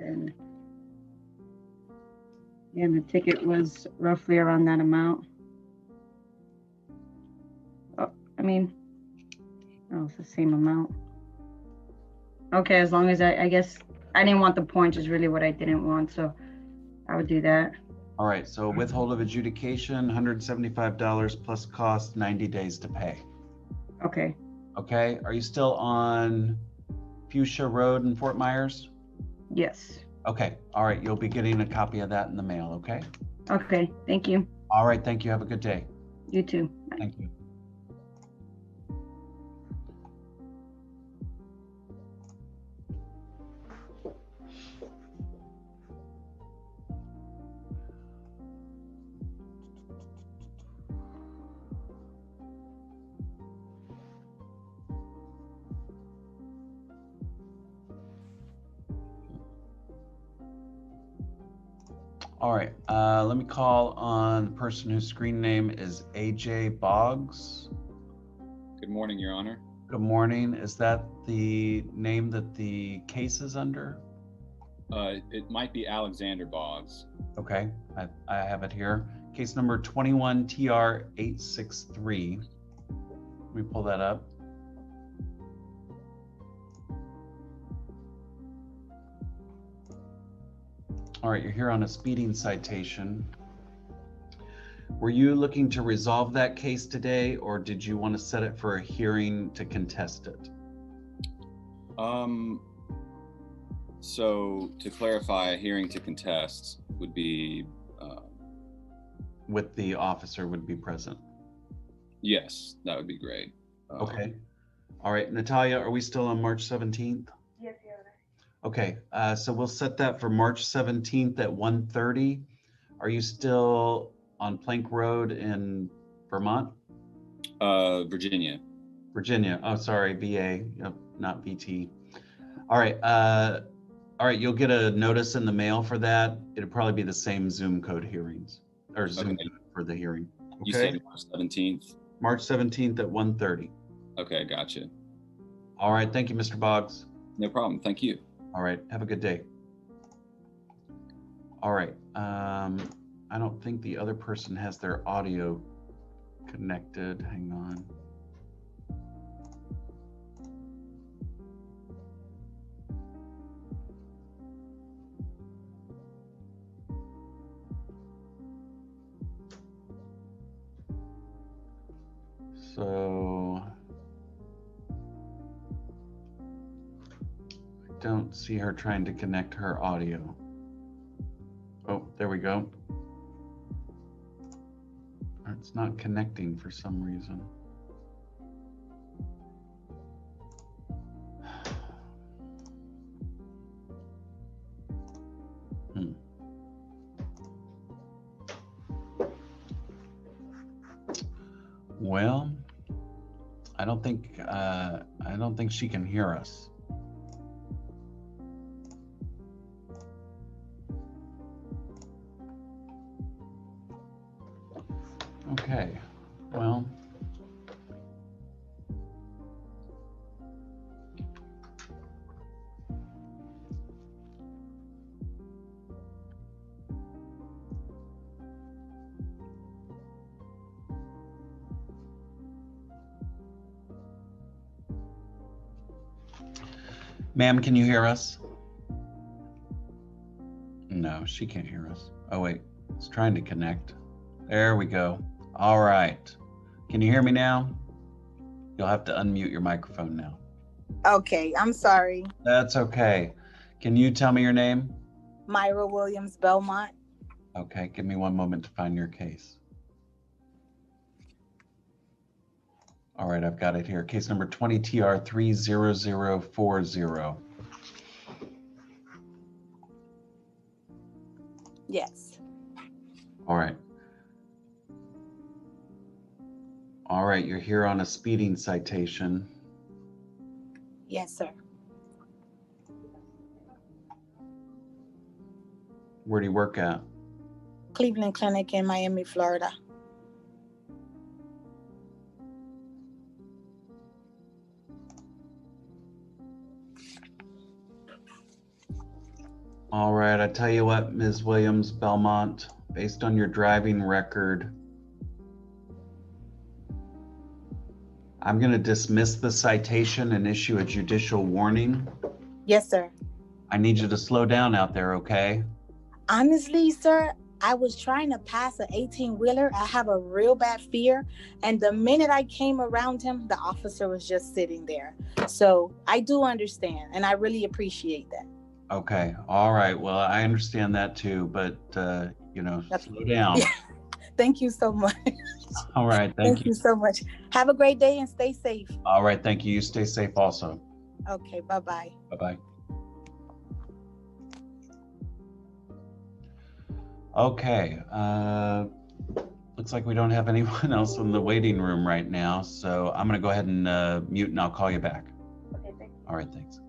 And yeah, the ticket was roughly around that amount. Oh, it's the same amount. Okay, as long as I guess I didn't want the points is really what I didn't want, so I would do that. All right, so withhold of adjudication, $175 plus cost, 90 days to pay. Okay. Okay, are you still on Fuchsia Road in Fort Myers? Yes. Okay, all right, you'll be getting a copy of that in the mail, okay? Okay, thank you. All right, thank you, have a good day. You too. Bye. Thank you. All right, let me call on the person whose screen name is AJ Boggs. Good morning, Your Honor. Good morning. Is that the name that the case is under? It might be Alexander Boggs. Okay, I have it here. Case number 21TR863. Let me pull that up. All right, you're here on a speeding citation. Were you looking to resolve that case today, or did you want to set it for a hearing to contest it? So to clarify, a hearing to contest would be with the officer would be present. Yes, that would be great. Okay. All right, Natalia, are we still on March 17th? Yes, Your Honor. Okay, so we'll set that for March 17th at 1:30. Are you still on Plank Road in Vermont? Virginia. Virginia. Oh, sorry, VA, not VT. All right. You'll get a notice in the mail for that. It'll probably be the same Zoom code hearings or Zoom for the hearing. Okay. You said March 17th? March 17th at 1:30. Okay, gotcha. All right. Thank you, Mr. Boggs. No problem. Thank you. All right. Have a good day. All right. I don't think the other person has their audio connected. Hang on. So I don't see her trying to connect her audio. Oh, there we go. It's not connecting for some reason. Well, I don't think she can hear us. Okay, well. Ma'am, can you hear us? No, she can't hear us. Oh wait, it's trying to connect. There we go. All right. Can you hear me now? You'll have to unmute your microphone now. Okay, I'm sorry. That's okay. Can you tell me your name? Myra Williams Belmont. Okay, give me one moment to find your case. All right, I've got it here. Case number 20TR30040. Yes. All right. All right, you're here on a speeding citation. Yes, sir. Where do you work at? Cleveland Clinic in Miami, Florida. All right, I tell you what, Ms. Williams Belmont, based on your driving record, I'm going to dismiss the citation and issue a judicial warning. Yes, sir. I need you to slow down out there, okay? Honestly, sir, I was trying to pass an 18-wheeler. I have a real bad fear. And the minute I came around him, the officer was just sitting there. So I do understand, and I really appreciate that. Okay, all right. Well, I understand that too, but, you know, slow down. Thank you so much. All right, Thank you so much. Have a great day and stay safe. All right, thank you. You stay safe also. Okay, bye-bye. Bye-bye. Okay, looks like we don't have anyone else in the waiting room right now, so I'm gonna go ahead and mute and I'll call you back. Okay, thank you. All right, thanks.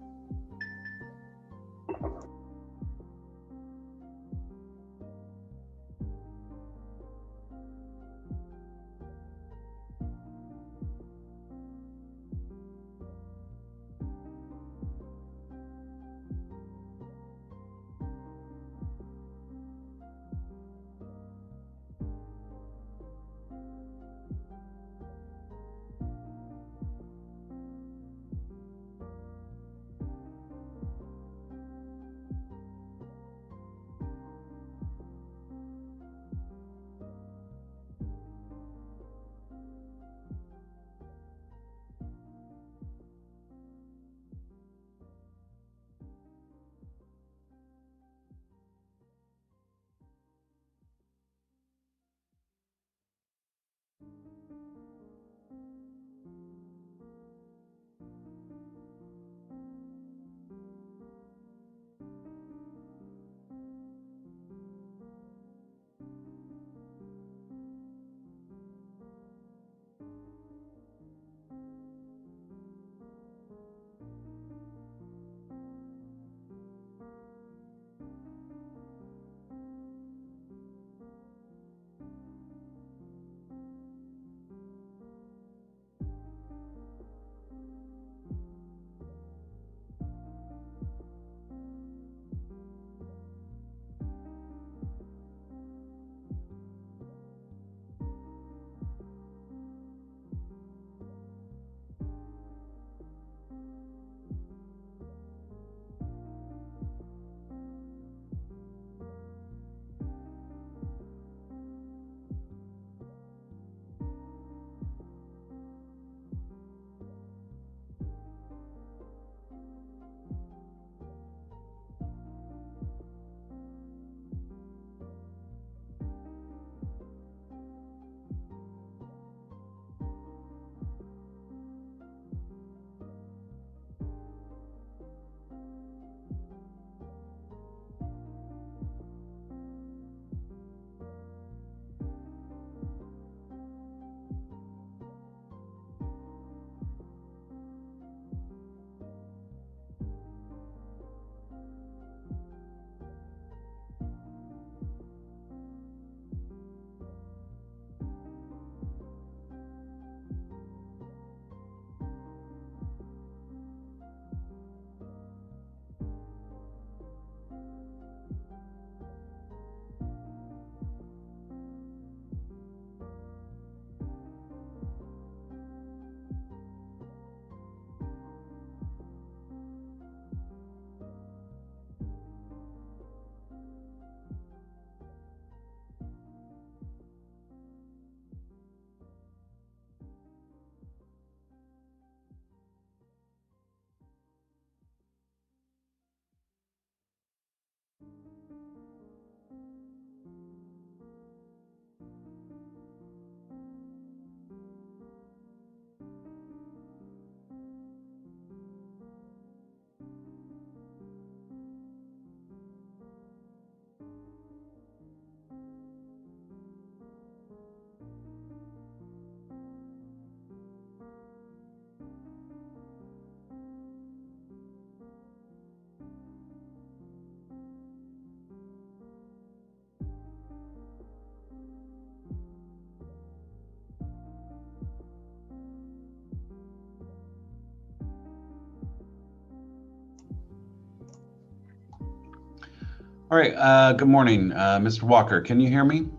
All right, good morning, Mr. Walker. Can you hear me?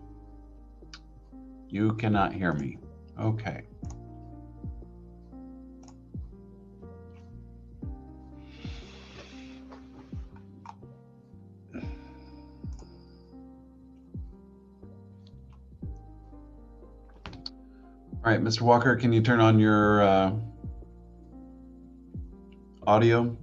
You cannot hear me. Okay. All right, Mr. Walker, can you turn on your audio?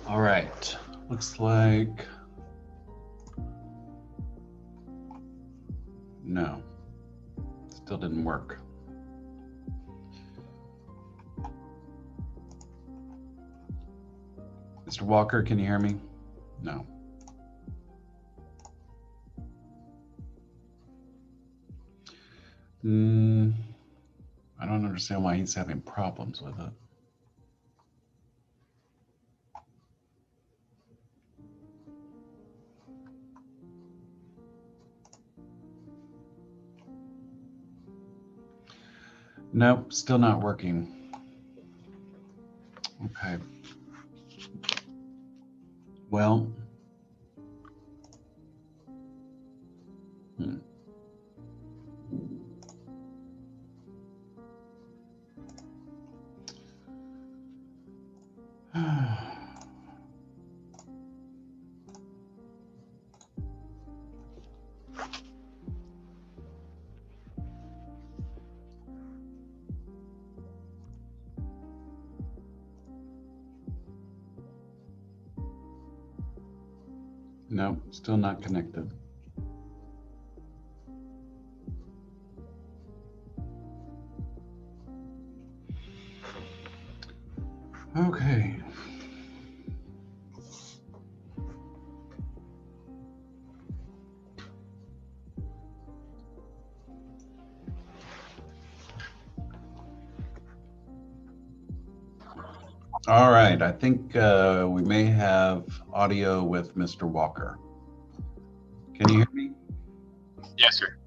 All right, looks like no, still didn't work. Mr. Walker, can you hear me? No. I don't understand why he's having problems with it. Nope, still not working. Okay. Well, no, still not connected. Okay. All right, I think we may have audio with Mr. Walker. Can you hear me? Yes, sir.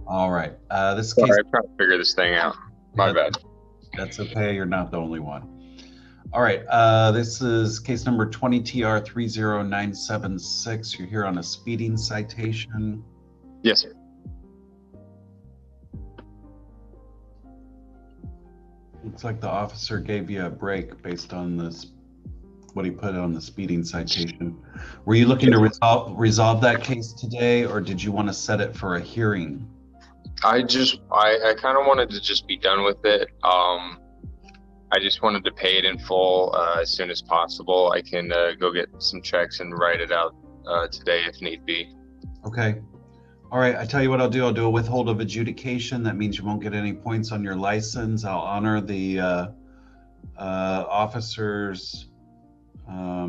All right, this Sorry, case. I'm trying to figure this thing out. My bad. That's okay, you're not the only one. All right, this is case number 20 TR 30976. You're here on a speeding citation. Yes, sir. Looks like the officer gave you a break based on this, what he put on the speeding citation. Were you looking to resolve that case today, or did you want to set it for a hearing? I kind of wanted to just be done with it. I just wanted to pay it in full as soon as possible. I can go get some checks and write it out today if need be. Okay. All right, I tell you what I'll do. I'll do a withhold of adjudication. That means you won't get any points on your license. I'll honor the officer's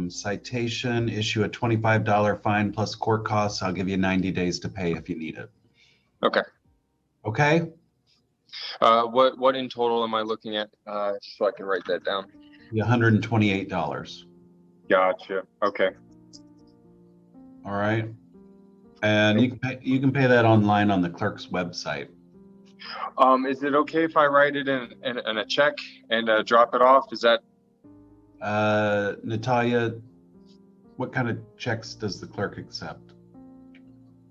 citation, issue a $25 fine plus court costs. I'll give you 90 days to pay if you need it. Okay. Okay? What in total am I looking at so I can write that down? $128. Gotcha. Okay. All right. And you can pay that online on the clerk's website. Is it okay if I write it in a check and drop it off? Is that? Natalia, what kind of checks does the clerk accept?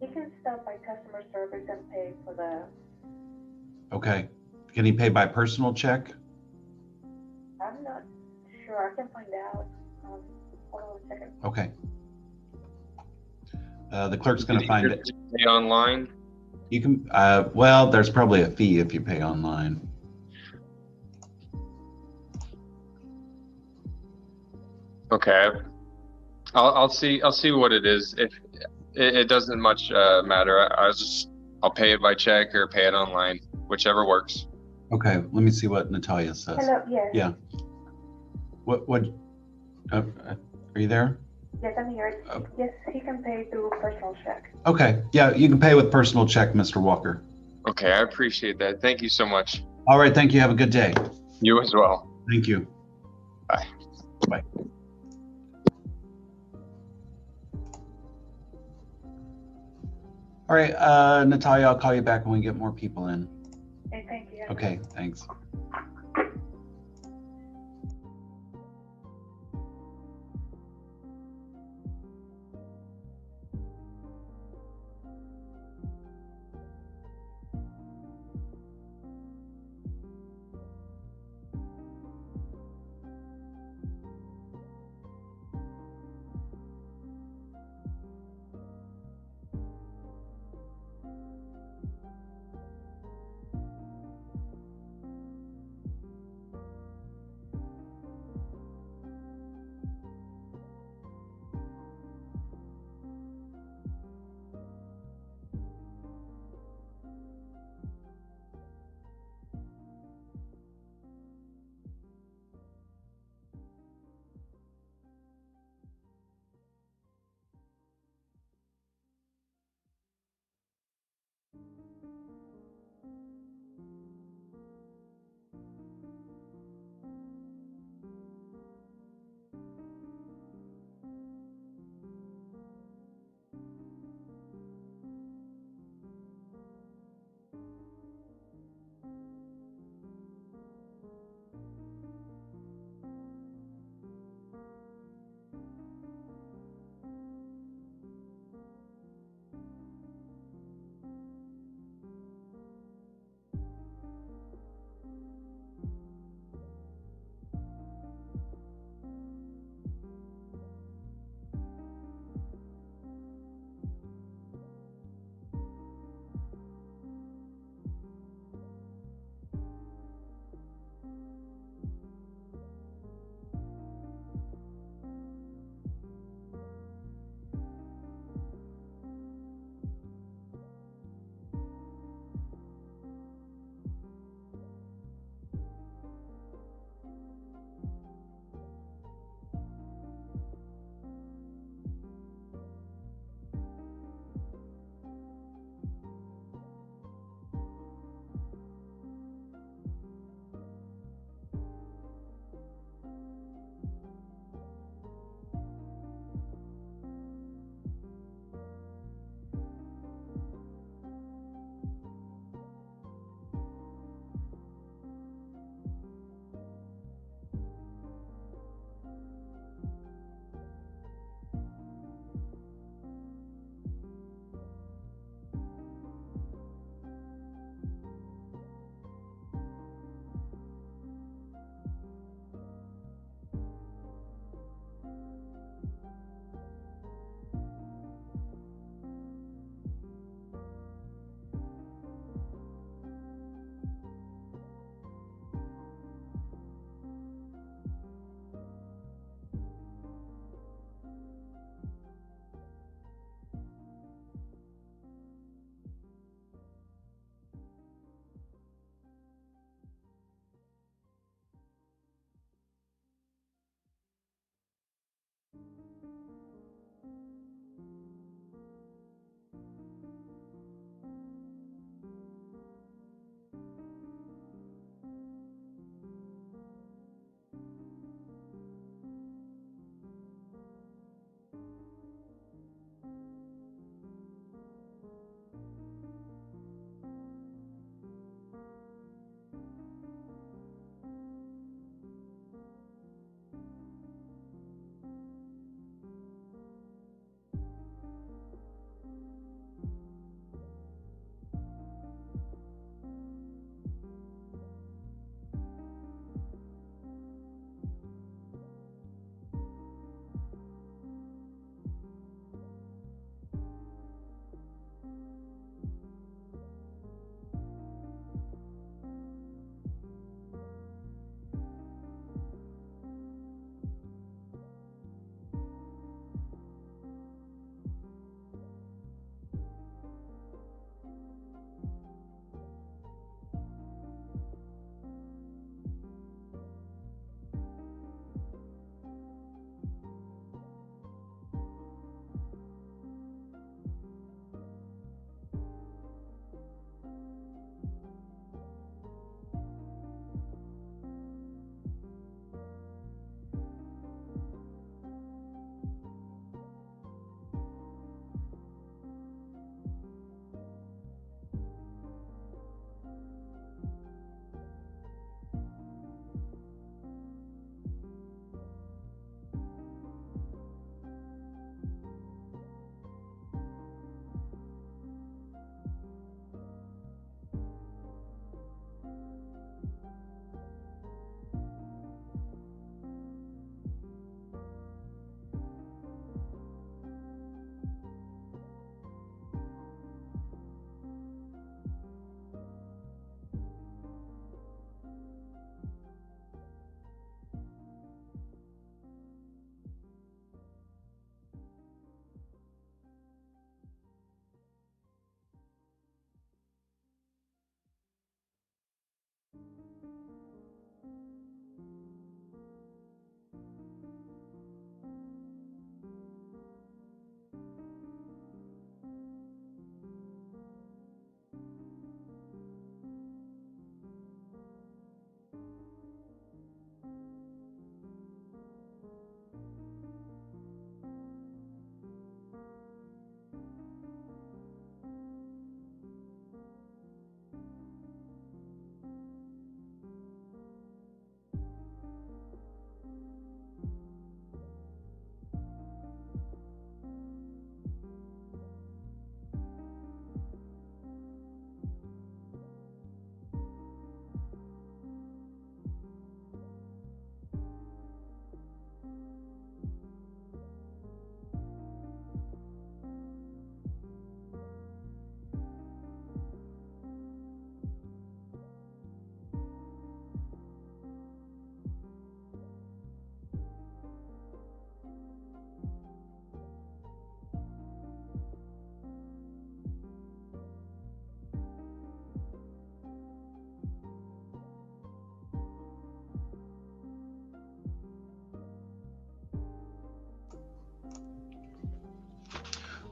You can stop by customer service and pay for the. Okay. Can he pay by personal check? I'm not sure. I can find out. Hold on a second. Okay. The clerk's going to find it. Pay online? You can, well, there's probably a fee if you pay online. Okay. I'll see what it is. If it doesn't much matter, I'll pay it by check or pay it online. whichever works. Okay, let me see what Natalia says. Hello, yes. Yeah. What, are you there? Yes, I'm here. Yes, he can pay through personal check. Okay, yeah, you can pay with personal check, Mr. Walker. Okay, I appreciate that. Thank you so much. All right, thank you. Have a good day. You as well. Thank you. Bye. Bye. All right, Natalia, I'll call you back when we get more people in. Okay, thank you. Okay, thanks.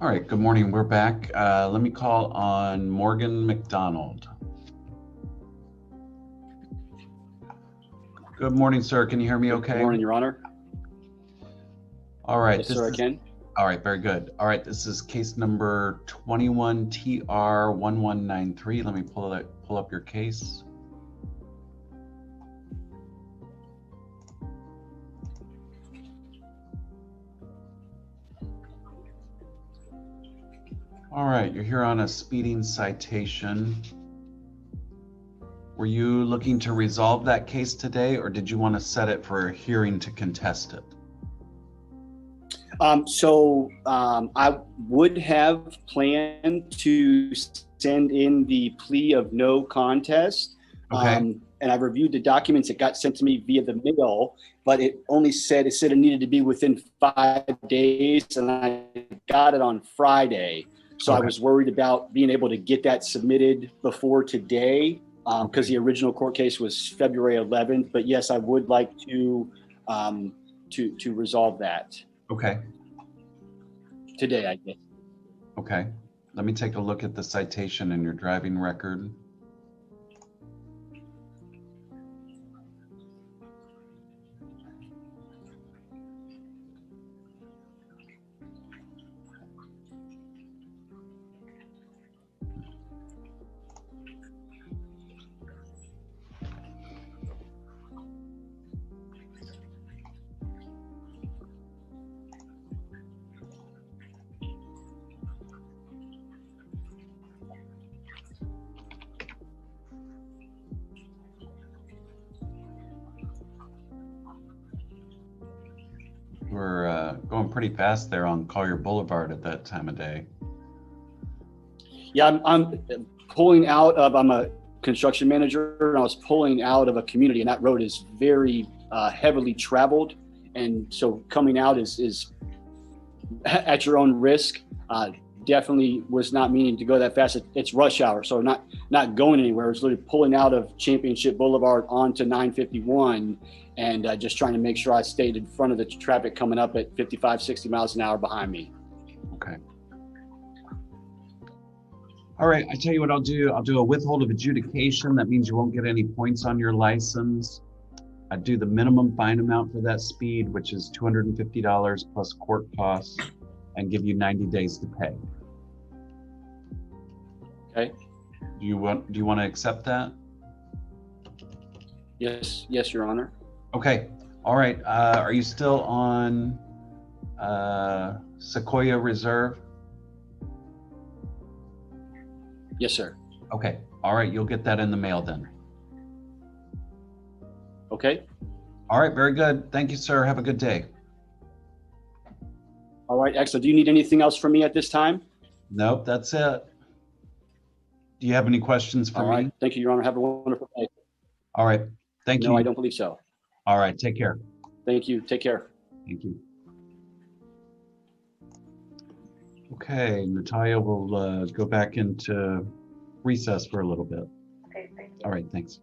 All right, good morning. We're back. Let me call on Morgan McDonald. Good morning, sir. Can you hear me okay? Good morning, Your Honor. All right. Yes, sir, I can. All right, very good. All right, this is case number 21 TR 1193. Let me pull up your case. All right, you're here on a speeding citation. Were you looking to resolve that case today, or did you want to set it for a hearing to contest it? I would have planned to send in the plea of no contest. Okay. And I reviewed the documents that got sent to me via the mail, but it said it needed to be within 5 days, and I got it on Friday. So Okay. I was worried about being able to get that submitted before today, because the original court case was February 11th. But yes, I would like to resolve that. Okay. Today, I guess. Okay. Let me take a look at the citation in your driving record. We're going pretty fast there on Collier Boulevard at that time of day. Yeah, I'm pulling out of, I'm a construction manager, and I was pulling out of a community, and that road is very heavily traveled. And so coming out is at your own risk. Definitely was not meaning to go that fast. It's rush hour, so not going anywhere. It's literally pulling out of Championship Boulevard onto 951 and just trying to make sure I stayed in front of the traffic coming up at 55, 60 miles an hour behind me. Okay. All right, I tell you what I'll do. I'll do a withhold of adjudication. That means you won't get any points on your license. I do the minimum fine amount for that speed, which is $250 plus court costs, and give you 90 days to pay. Okay. Do you want to accept that? Yes, Your Honor. Okay. All right. Are you still on Sequoia Reserve? Yes, sir. Okay. All right. You'll get that in the mail then. Okay. All right. Very good. Thank you, sir. Have a good day. All right, excellent. Do you need anything else from me at this time? Nope, that's it. Do you have any questions for All right. me? Thank you, Your Honor. Have a wonderful day. All right. Thank you. No, I don't believe so. All right. Take care. Thank you. Take care. Thank you. Okay, Natalia will go back into recess for a little bit. Okay, thank you. All right, thanks.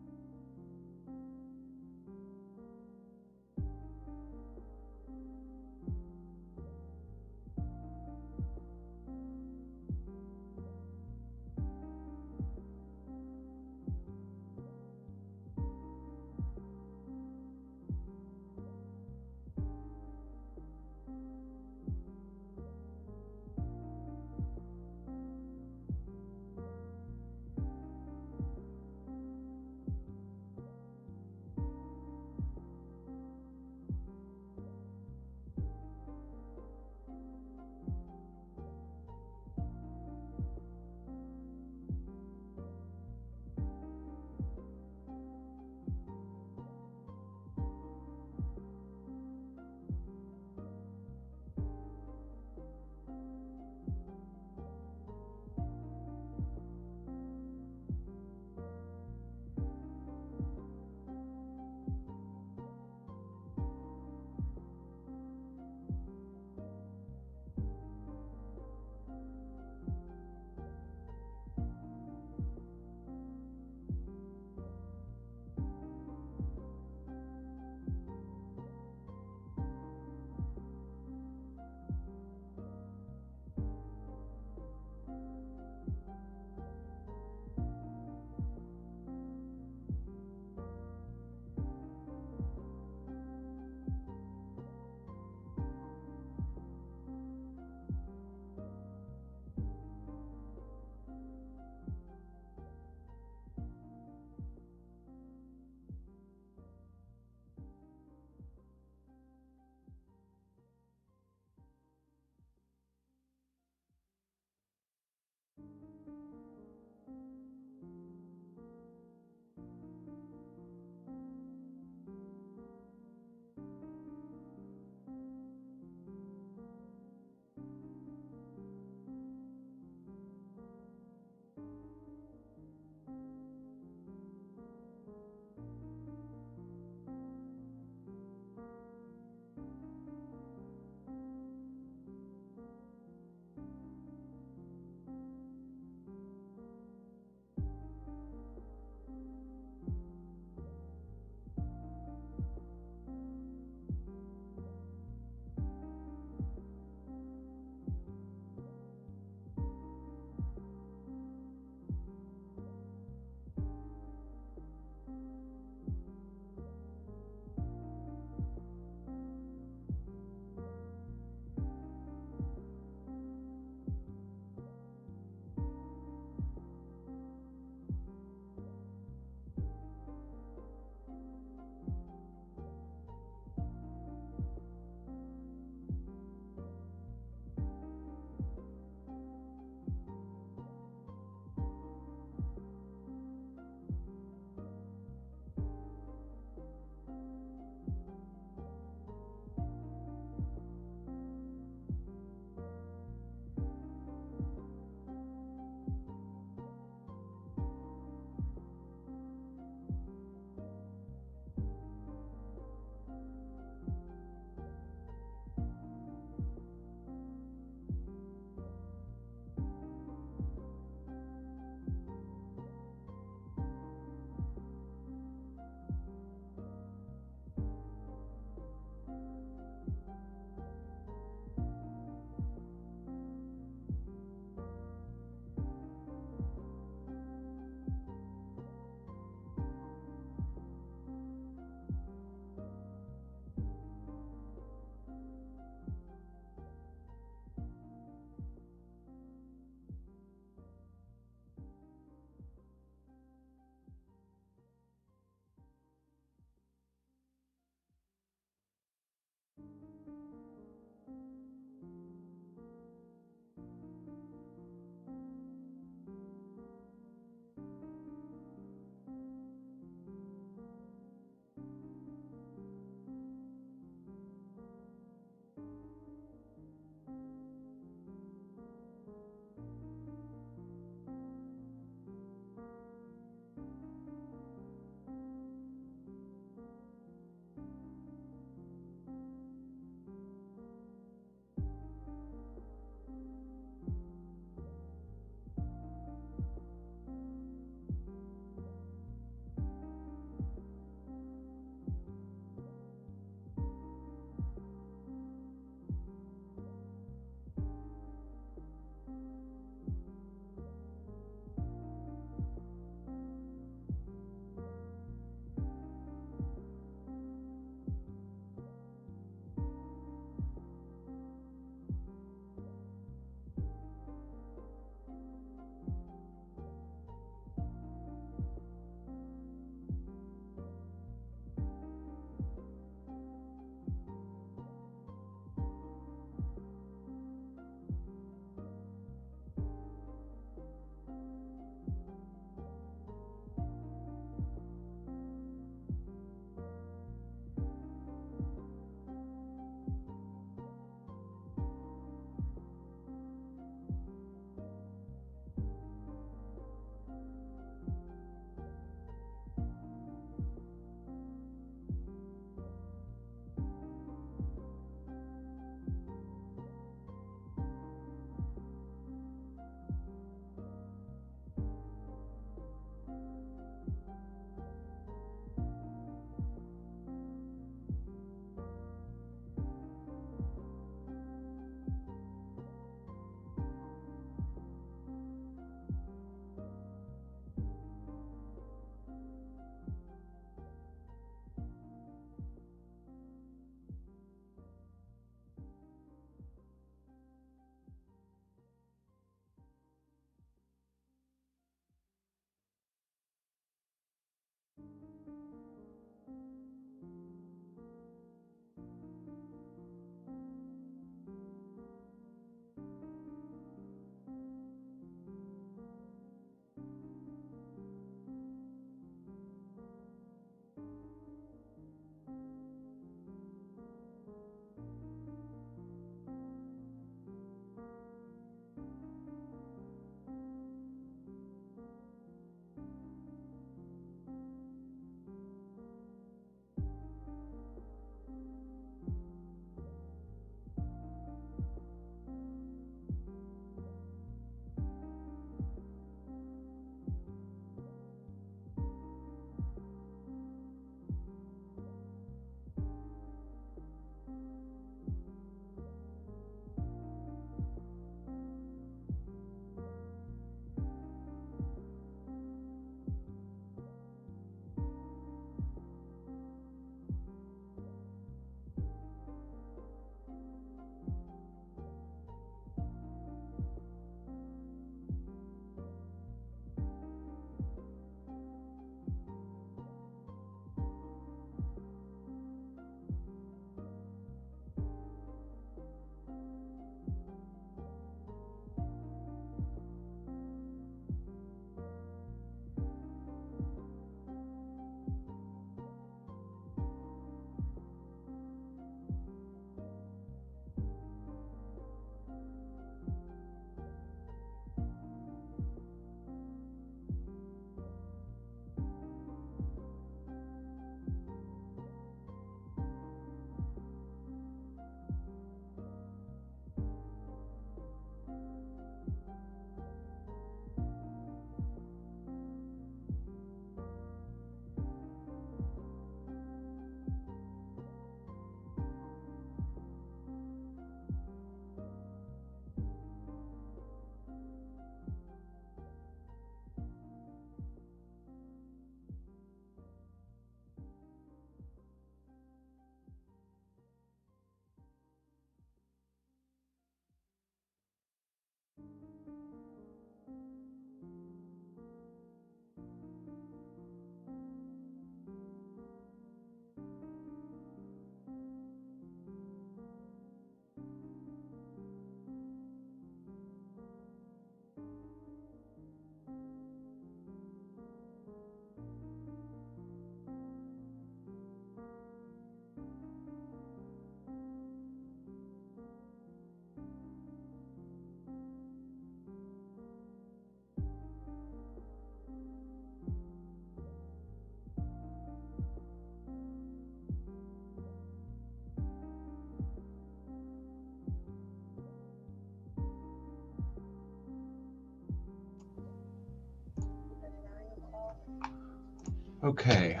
Okay.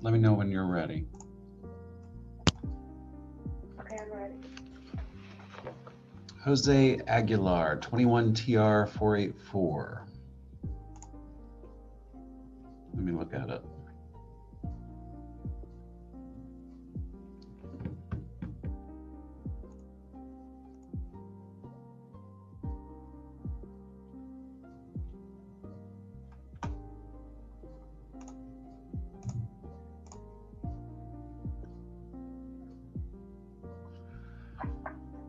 Let me know when you're ready. Okay, I'm ready. Jose Aguilar, 21 TR 484. Let me look at it.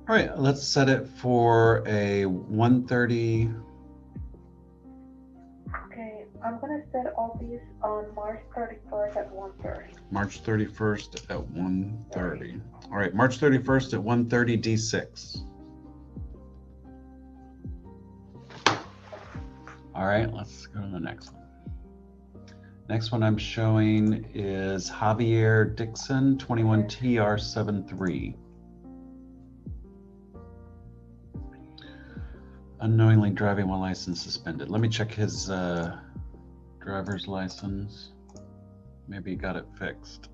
All right, let's set it for a 1:30. Okay, I'm gonna set all these on March 31st at 1:30. March 31st at 1:30. All right, March 31st at 1:30 D6. All right, let's go to the next one. Next one I'm showing is Javier Dixon, 21 TR 73. Unknowingly driving while license suspended. Let me check his driver's license. Maybe he got it fixed.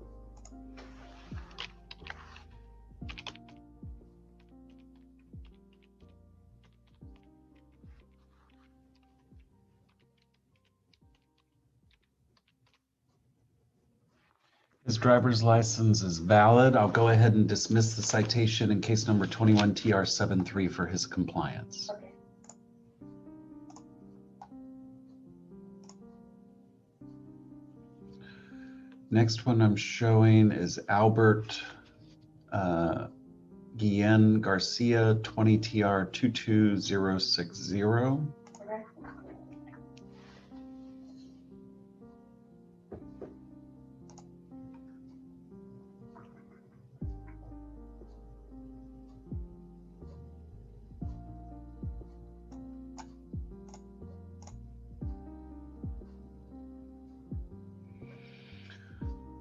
His driver's license is valid. I'll go ahead and dismiss the citation in case number 21 TR 73 for his compliance. Okay. Next one I'm showing is Albert Guillen Garcia, 20 TR 22060. Okay.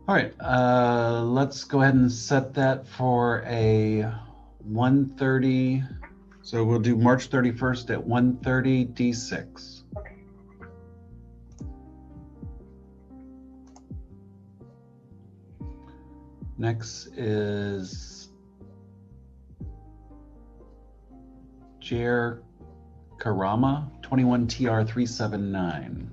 All right, let's go ahead and set that for a 1:30. So we'll do March 31st at 1:30 D6. Okay. Next is Jer Karama, 21 TR 379.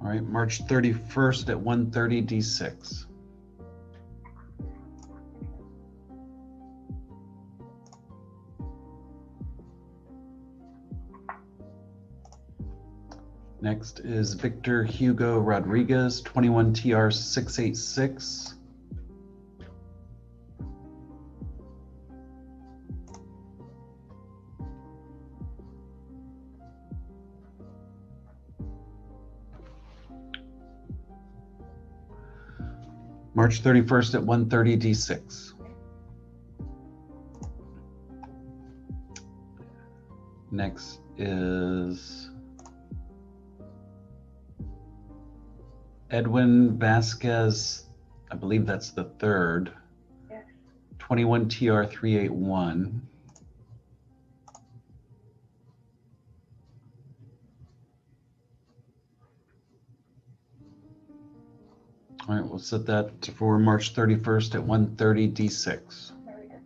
All right, March 31st at 1:30 D6. Next is Victor Hugo Rodriguez, 21 TR 686. March 31st at 1:30 D6. Next is Edwin Vasquez, I believe that's the third. Yes. 21 TR 381. All right, we'll set that for March 31st at 1:30 D6. Very good.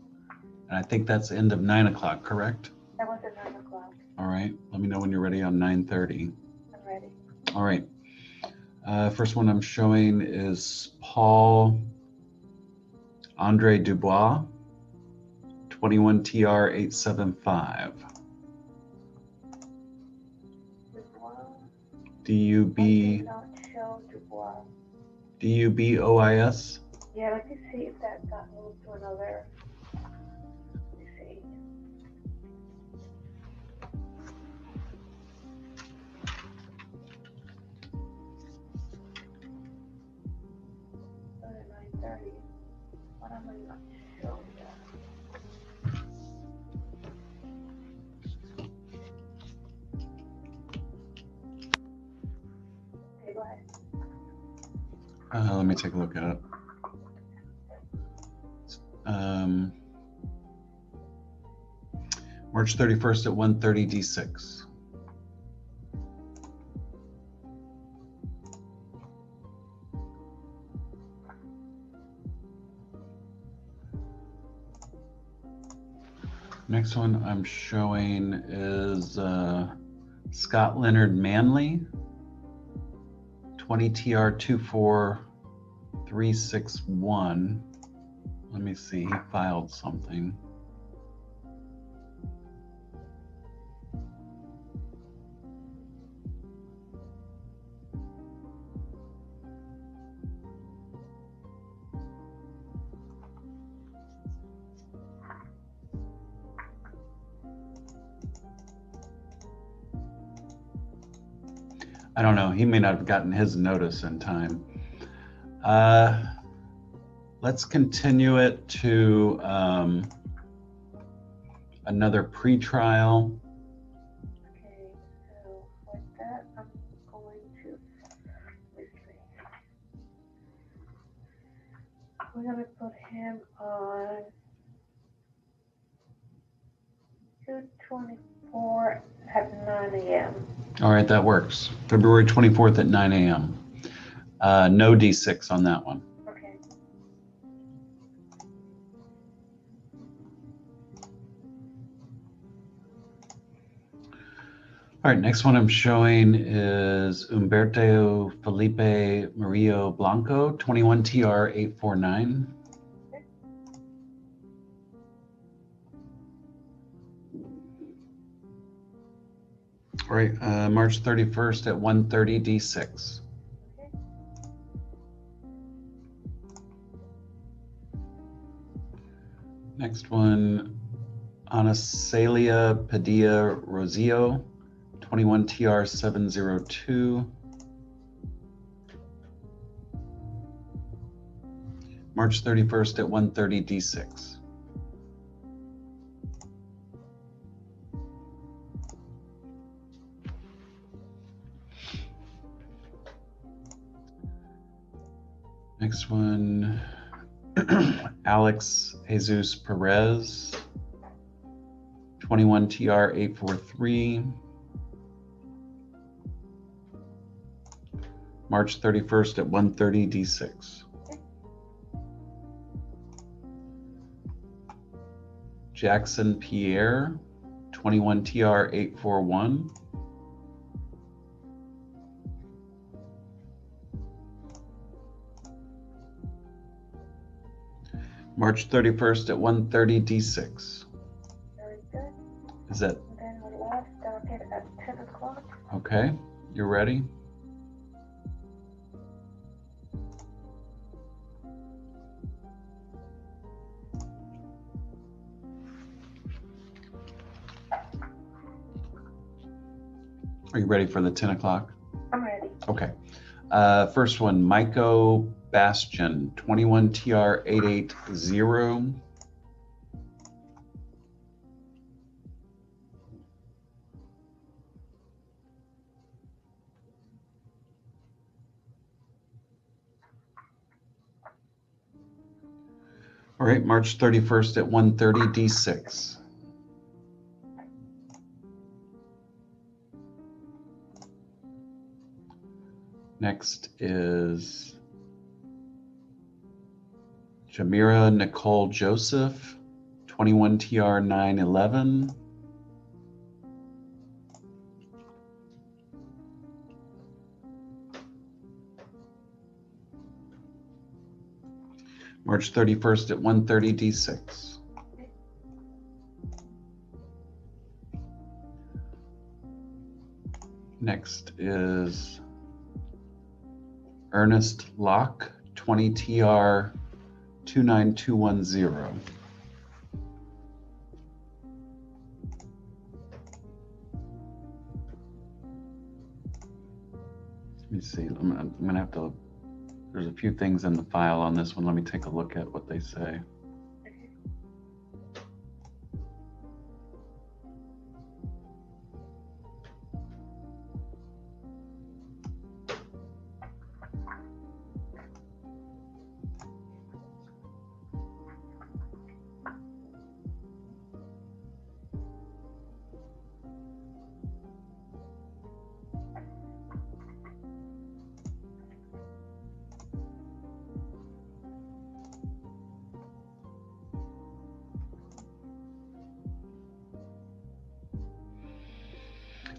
And I think that's end of 9 o'clock, correct? That was at 9 o'clock. All right, let me know when you're ready on 9:30. I'm ready. All right. First one I'm showing is Paul Andre Dubois, 21 TR 875. DUB Not show Dubois. DUBOIS. Yeah, let me see if that got moved to another. Let me see. At 9:30. What am I not showing that? Okay, go ahead. Let me take a look at it. March 31st at 1:30 D6. Next one I'm showing is Scott Leonard Manley, 20 TR 24361. Let me see, he filed something. I don't know, he may not have gotten his notice in time. Let's continue it to another pretrial. Okay, so with that, I'm going to, let's see. We're gonna put him on 2/24 at 9 a.m. All right, that works. February 24th at 9 a.m. No D6 on that one. Okay. All right, next one I'm showing is Humberto Felipe Murillo Blanco, 21 TR 849. All right, March 31st at 1:30 D6. Next one, Anastasia Padilla Rosillo, 21 TR 702. March 31st at 1:30 D6. Next one, Alex Jesus Perez, 21 TR 843. March 31st at 1:30 D6. Jackson Pierre, 21 TR 841. March 31st at 1:30 D6. Very good. Is that And then the last docket at 10 o'clock. okay? You're ready? Are you ready for the 10 o'clock? I'm ready. Okay. First one, Maiko Bastian, 21 TR 880. All right, March 31st at 1:30 D6. Next is Jamira Nicole Joseph, 21 TR 911. March 31st at 1:30 D6. Next is Ernest Locke, 20 TR 29210. Let me see, I'm gonna have to, there's a few things in the file on this one. Let me take a look at what they say.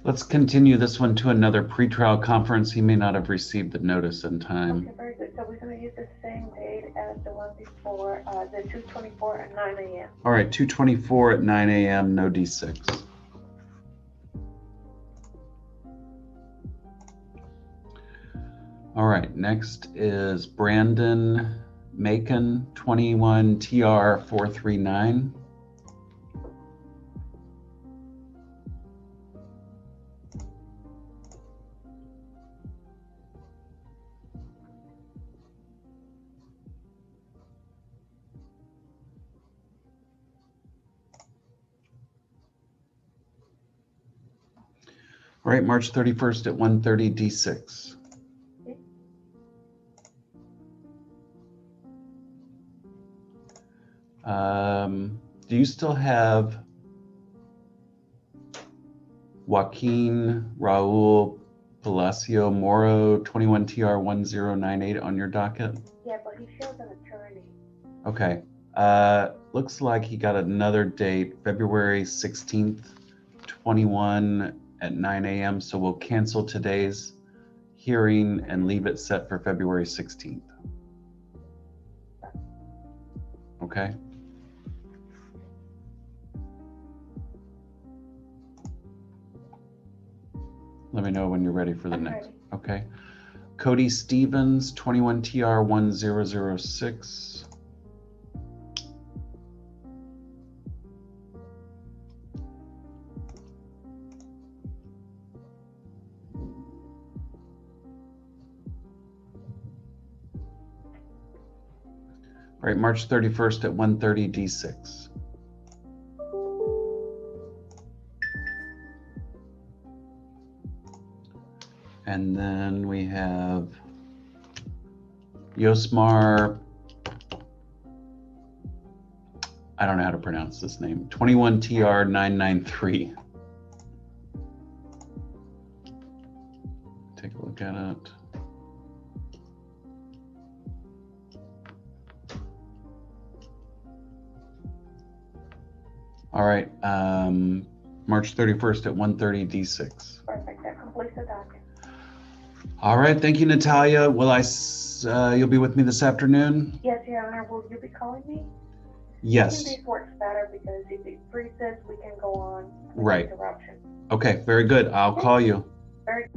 Let's continue this one to another pretrial conference. He may not have received the notice in time. Okay, very good. So we're going to use the same date as the one before, the 224 at 9 a.m. All right, 224 at 9 a.m., no D6. All right, next is Brandon Macon, 21 TR 439. All right, March 31st at 1:30 D6. Do you still have Joaquin Raul Palacio Moro, 21 TR 1098 on your docket? Yeah, but he shows an attorney. Okay. Looks like he got another date, February 16th, 21 at 9 a.m. So we'll cancel today's hearing and leave it set for February 16th. Okay. Let me know when you're ready for the next. Okay. Cody Stevens, 21 TR 1006. All right, March 31st at 1:30 D6. And then we have Yosmar, I don't know how to pronounce this name, 21 TR 993. Take a look at it. All right, March 31st at 1:30 D6. Perfect. That completes the docket. All right, thank you, Natalia. Will you'll be with me this afternoon? Yes, Your Honor. Will you be calling me? Yes. I think this works better because if it freezes, we can go on. Right. Interruption. Okay, very good. I'll call you. Very